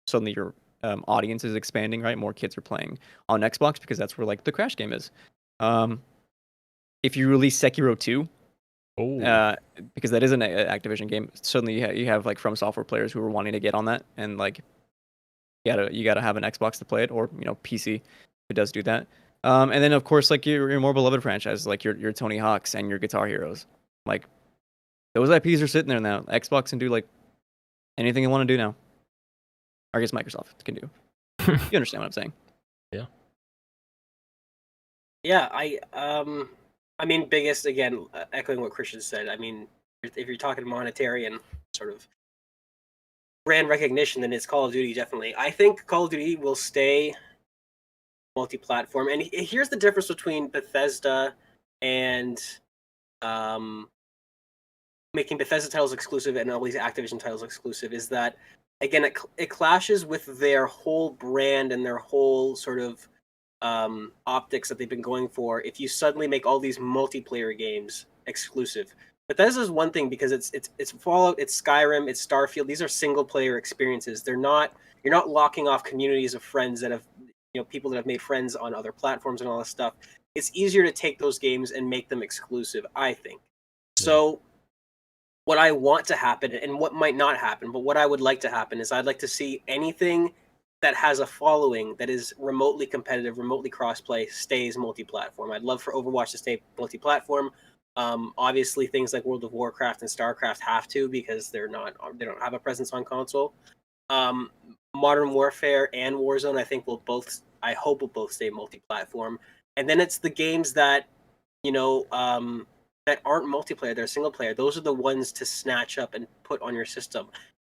B: suddenly your audience is expanding, right? More kids are playing on Xbox because that's where like the Crash game is. If you release Sekiro 2, because that is an Activision game, suddenly you have like From Software players who are wanting to get on that, and like you gotta have an Xbox to play it, or PC who does do that. And then of course like your more beloved franchises like your Tony Hawks and your Guitar Heroes, like those IPs are sitting there now. Xbox can do like anything they want to do now. Or I guess Microsoft can do. You understand what I'm saying?
D: Yeah.
E: Yeah, I mean, biggest again, echoing what Christian said. I mean, if you're talking monetary and sort of brand recognition, then it's Call of Duty definitely. I think Call of Duty will stay multi-platform, and here's the difference between Bethesda and making Bethesda titles exclusive and all these Activision titles exclusive is that again it clashes with their whole brand and their whole sort of optics that they've been going for. If you suddenly make all these multiplayer games exclusive, Bethesda is one thing because it's Fallout, it's Skyrim, it's Starfield. These are single player experiences. You're not locking off communities of friends that have people that have made friends on other platforms and all this stuff. It's easier to take those games and make them exclusive, I think. So what I want to happen and what might not happen, but what I would like to happen is I'd like to see anything that has a following that is remotely competitive, remotely crossplay, stays multi-platform. I'd love for Overwatch to stay multi-platform. Obviously, things like World of Warcraft and StarCraft have to because they don't have a presence on console. Modern Warfare and Warzone, I hope will both stay multi-platform. And then it's the games that that aren't multiplayer, they're single player. Those are the ones to snatch up and put on your system.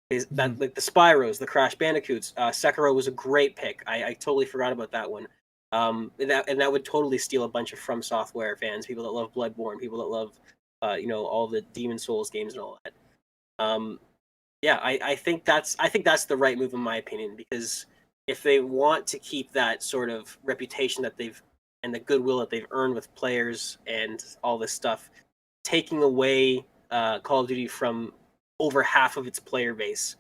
E: Is that like the Spyros, the Crash Bandicoots? Sekiro was a great pick. I totally forgot about that one. And that would totally steal a bunch of From Software fans, people that love Bloodborne, people that love all the Demon Souls games and all that. I think that's the right move in my opinion, because if they want to keep that sort of reputation that they've and the goodwill that they've earned with players and all this stuff, taking away Call of Duty from over half of its player base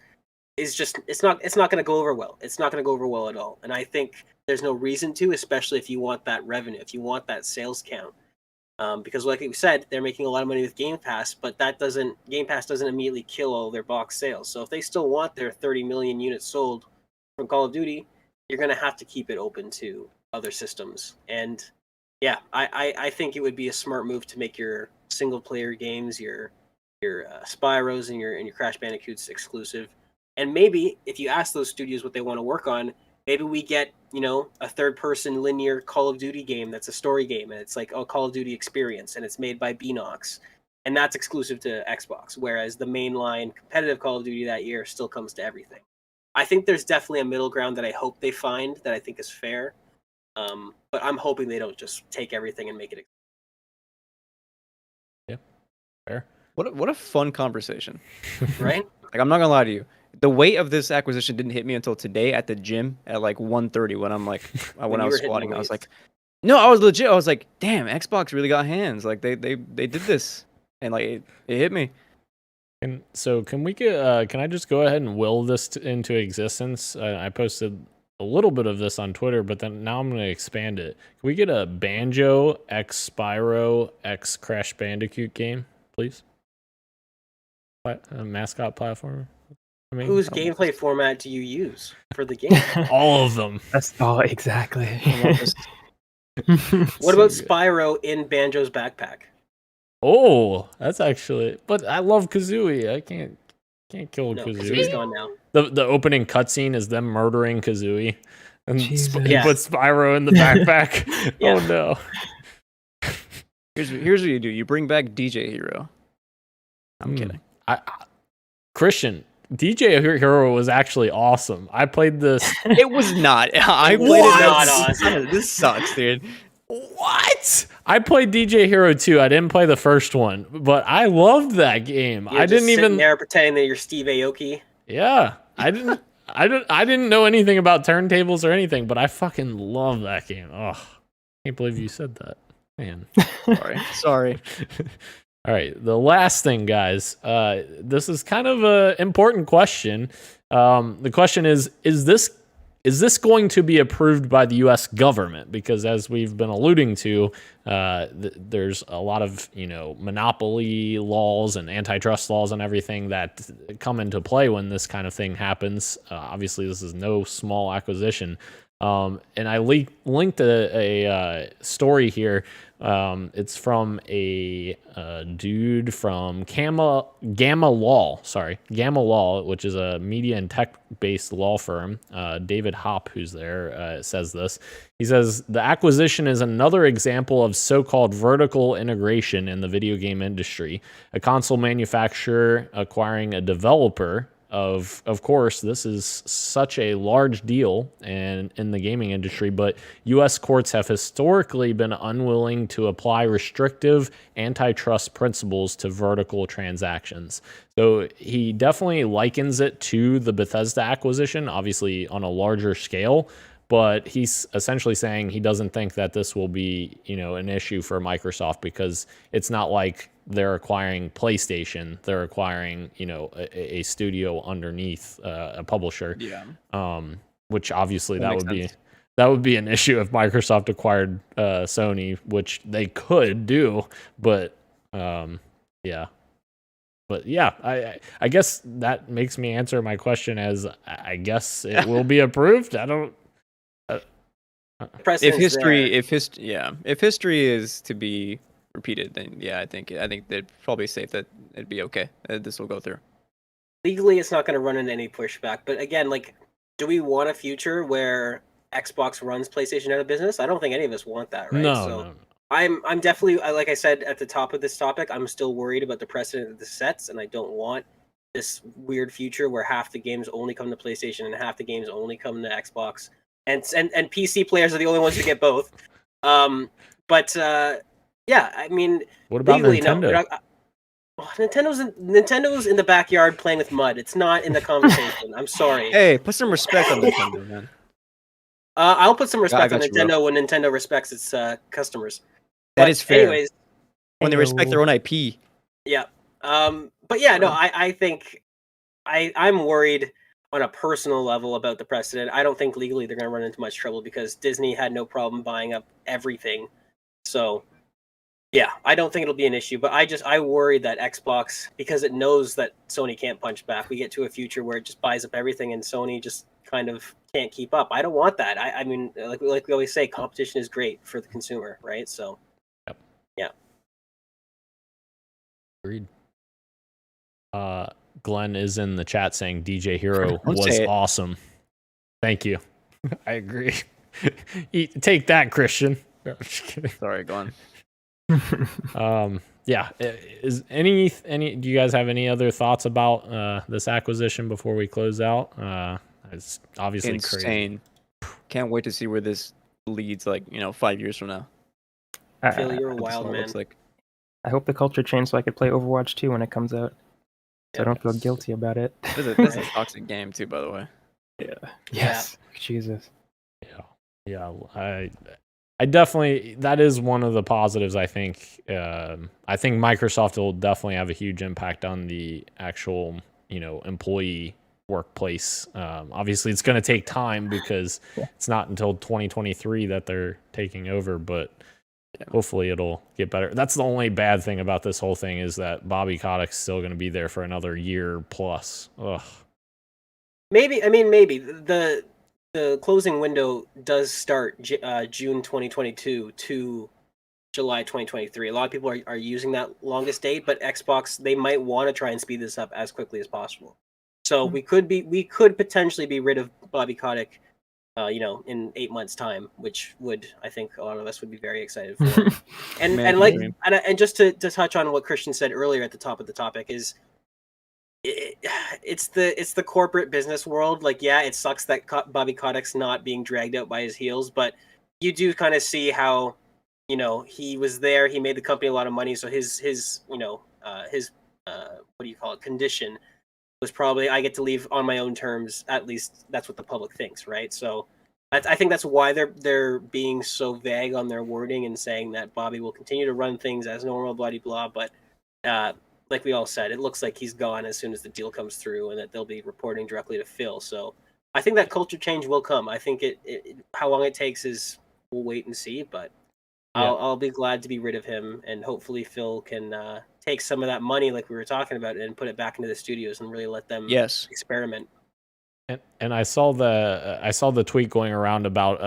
E: is just it's not going to go over well. It's not going to go over well at all. And I think there's no reason to, especially if you want that revenue, if you want that sales count. Because like we said, they're making a lot of money with Game Pass, but Game Pass doesn't immediately kill all their box sales. So if they still want their 30 million units sold from Call of Duty, you're going to have to keep it open to other systems. And yeah, I think it would be a smart move to make your single player games, your Spyros and your Crash Bandicoots exclusive. And maybe if you ask those studios what they want to work on, maybe we get, a third-person linear Call of Duty game that's a story game, and it's like a Call of Duty experience, and it's made by Beanox, and that's exclusive to Xbox, whereas the mainline competitive Call of Duty that year still comes to everything. I think there's definitely a middle ground that I hope they find that I think is fair, but I'm hoping they don't just take everything and make it.
D: Yeah, fair.
B: What a fun conversation,
E: right?
B: Like, I'm not gonna lie to you. The weight of this acquisition didn't hit me until today at the gym at like 1:30 when I'm like when I was squatting. I was like, no, I was legit. I was like, damn, Xbox really got hands. Like they did this, and like it hit me.
D: And so can we get? Can I just go ahead and will this into existence? I posted a little bit of this on Twitter, but then now I'm going to expand it. Can we get a Banjo X Spyro X Crash Bandicoot game, please? A mascot platformer.
E: Whose gameplay format do you use for the game?
D: All of them.
C: Exactly.
E: What about Spyro in Banjo's backpack?
D: Oh, that's actually. But I love Kazooie. I can't kill Kazooie.
E: Kazooie's gone now.
D: The opening cutscene is them murdering Kazooie, and he
E: Yeah.
D: puts Spyro in the backpack.
E: Yeah.
D: Oh no.
B: Here's what you do. You bring back DJ Hero. I'm kidding.
D: Christian, DJ Hero was actually awesome. I played this.
B: It was not. I played
E: What?
B: it.
E: Not awesome.
B: This sucks, dude.
D: What? I played DJ Hero 2. I didn't play the first one, but I loved that game.
E: You're
D: I
E: just
D: didn't even
E: sitting there pretending that you're Steve Aoki.
D: Yeah, I didn't know anything about turntables or anything, but I fucking love that game. Oh, can't believe you said that, man.
B: Sorry.
D: All right, the last thing, guys. This is kind of an important question. The question is this going to be approved by the U.S. government? Because as we've been alluding to, there's a lot of monopoly laws and antitrust laws and everything that come into play when this kind of thing happens. Obviously, this is no small acquisition. And I linked a story here. It's from a dude from Gamma Law, which is a media and tech-based law firm. David Hopp, who's there, says this. He says, the acquisition is another example of so-called vertical integration in the video game industry. A console manufacturer acquiring a developer. Of course, this is such a large deal in the gaming industry, but U.S. courts have historically been unwilling to apply restrictive antitrust principles to vertical transactions. So he definitely likens it to the Bethesda acquisition, obviously on a larger scale, but he's essentially saying he doesn't think that this will be, an issue for Microsoft because it's not like they're acquiring PlayStation. They're acquiring, a studio underneath a publisher. Yeah. Which obviously that would be an issue if Microsoft acquired Sony, which they could do. But yeah. But yeah, I guess that makes me answer my question as I guess it will be approved. I don't.
B: If history is to be repeated, then yeah, I think they're probably safe that it'd be okay. This will go through.
E: Legally, it's not going to run into any pushback. But again, do we want a future where Xbox runs PlayStation out of business? I don't think any of us want that, right?
D: No.
E: I'm definitely, like I said at the top of this topic, I'm still worried about the precedent that this sets, and I don't want this weird future where half the games only come to PlayStation and half the games only come to Xbox. And PC players are the only ones who get both. Yeah, I mean,
D: what about
E: legally,
D: Nintendo?
E: Nintendo's in the backyard playing with mud. It's not in the conversation. I'm sorry.
B: Hey, put some respect on Nintendo, man.
E: I'll put some respect on Nintendo when Nintendo respects its customers.
B: That is fair.
E: Anyways,
B: when they respect their own IP.
E: Yeah. But yeah, no, I think I'm worried. on a personal level about the precedent, I don't think legally they're going to run into much trouble because Disney had no problem buying up everything. So, yeah, I don't think it'll be an issue. But I worry that Xbox, because it knows that Sony can't punch back, we get to a future where it just buys up everything and Sony just kind of can't keep up. I don't want that. I mean, like we always say, competition is great for the consumer, right? So,
D: Yep.
E: Yeah.
D: Agreed. Glenn is in the chat saying DJ Hero
B: Don't
D: was
B: say it.
D: awesome. Thank you. I agree. Take that, Christian. No, I'm just kidding.
B: Sorry, go on.
D: Yeah. Is any do you guys have any other thoughts about this acquisition before we close out? It's obviously
B: Insane.
D: crazy.
B: Can't wait to see where this leads. 5 years from now.
E: Phil, you're a
B: What this
E: wild
B: all
E: man.
B: looks like.
C: I hope the culture changed so I could play Overwatch 2 when it comes out. So I don't feel
B: Yes.
C: guilty about it.
B: This is a toxic game too, by the way.
C: Yes. Jesus.
D: Yeah. I definitely, that is one of the positives. I think Microsoft will definitely have a huge impact on the actual, employee workplace. Obviously, it's going to take time because it's not until 2023 that they're taking over, but hopefully it'll get better. That's the only bad thing about this whole thing is that Bobby Kotick's still going to be there for another year plus. Ugh.
E: Maybe the closing window does start June 2022 to July 2023. A lot of people are using that longest date, but Xbox, they might want to try and speed this up as quickly as possible. So we could potentially be rid of Bobby Kotick, in 8 months' time, which would, I think, a lot of us would be very excited for. and just to touch on what Christian said earlier at the top of the topic is, it's the corporate business world. Like, yeah, it sucks that Bobby Kotick's not being dragged out by his heels, but you do kind of see how, he was there, he made the company a lot of money, so his what do you call it, condition was probably, I get to leave on my own terms. At least that's what the public thinks, right? So I think that's why they're being so vague on their wording and saying that Bobby will continue to run things as normal, blah blah blah. But like we all said, it looks like he's gone as soon as the deal comes through, and that they'll be reporting directly to Phil. So I think that culture change will come. I think how long it takes we'll wait and see. But I'll be glad to be rid of him, and hopefully Phil can take some of that money, like we were talking about, and put it back into the studios and really let them experiment.
D: And I saw the tweet going around about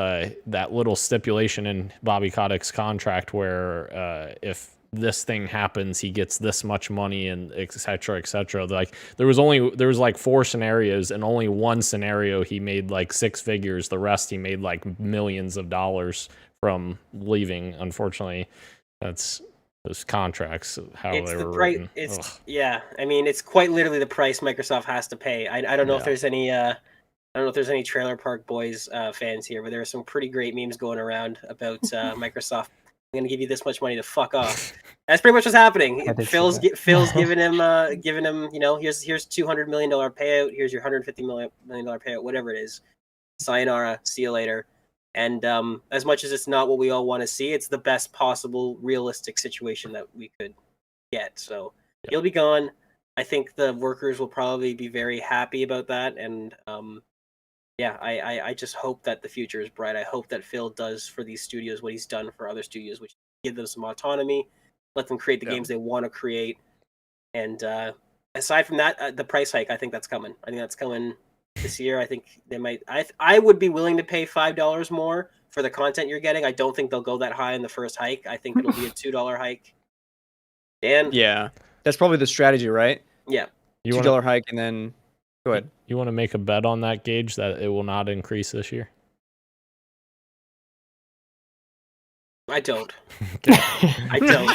D: that little stipulation in Bobby Kotick's contract where if this thing happens, he gets this much money and et cetera, et cetera. Like there was like 4 scenarios, and only one scenario he made like 6 figures. The rest he made like millions of dollars from leaving. Unfortunately, that's those contracts, how they were written.
E: I mean, it's quite literally the price Microsoft has to pay. I don't know if there's any Trailer Park Boys fans here, but there are some pretty great memes going around about Microsoft. I'm going to give you this much money to fuck off. That's pretty much what's happening. Phil's giving him, here's $200 million payout. Here's your $150 million payout, whatever it is. Sayonara, see you later. And as much as it's not what we all want to see, it's the best possible realistic situation that we could get. So he'll be gone. I think the workers will probably be very happy about that. And I just hope that the future is bright. I hope that Phil does for these studios what he's done for other studios, which give them some autonomy, let them create the games they want to create. And aside from that, the price hike, I think that's coming. I think that's coming this year. I think they might. I would be willing to pay $5 more for the content you're getting. I don't think they'll go that high in the first hike. I think it'll be a $2 hike. Dan?
B: Yeah, that's probably the strategy, right?
E: Yeah.
B: $2 hike, and then go ahead.
D: You want to make a bet on that, Gage, that it will not increase this year?
E: I don't. I don't.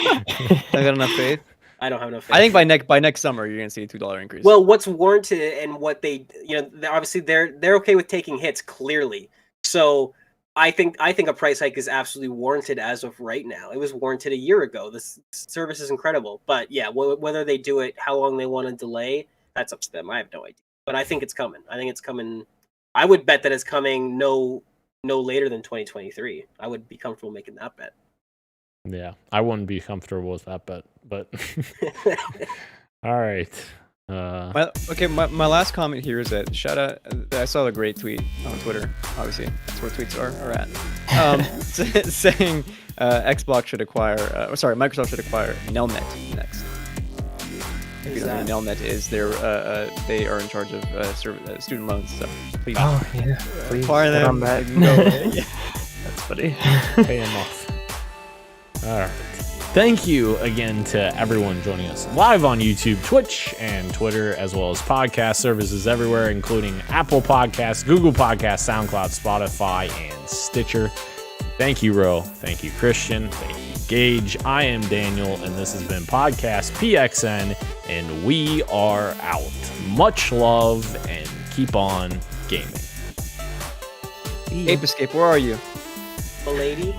B: I got enough faith.
E: I don't have enough faith.
B: I think by next summer you're gonna see a $2 increase.
E: Well, what's warranted and what they, obviously they're okay with taking hits, clearly. So I think a price hike is absolutely warranted as of right now. It was warranted a year ago. This service is incredible, but yeah, whether they do it, how long they want to delay, that's up to them. I have no idea, but I think it's coming. I would bet that it's coming no later than 2023. I would be comfortable making that bet.
D: Yeah, I wouldn't be comfortable with that bet, but all right.
B: My last comment here is that shout out. I saw a great tweet on Twitter. Obviously, that's where tweets are at. Saying Xbox should acquire. Microsoft should acquire Nelnet next. If you don't know what Nelnet is, they are in charge of student loans. So please,
C: please
B: acquire
C: get
B: them.
C: on that.
D: That's funny. Pay them off. All right. Thank you again to everyone joining us live on YouTube, Twitch, and Twitter, as well as podcast services everywhere, including Apple Podcasts, Google Podcasts, SoundCloud, Spotify, and Stitcher. Thank you, Ro. Thank you, Christian. Thank you, Gage. I am Daniel, and this has been Podcast PXN, and we are out. Much love, and keep on gaming.
B: Ape Escape, where are you?
E: The lady.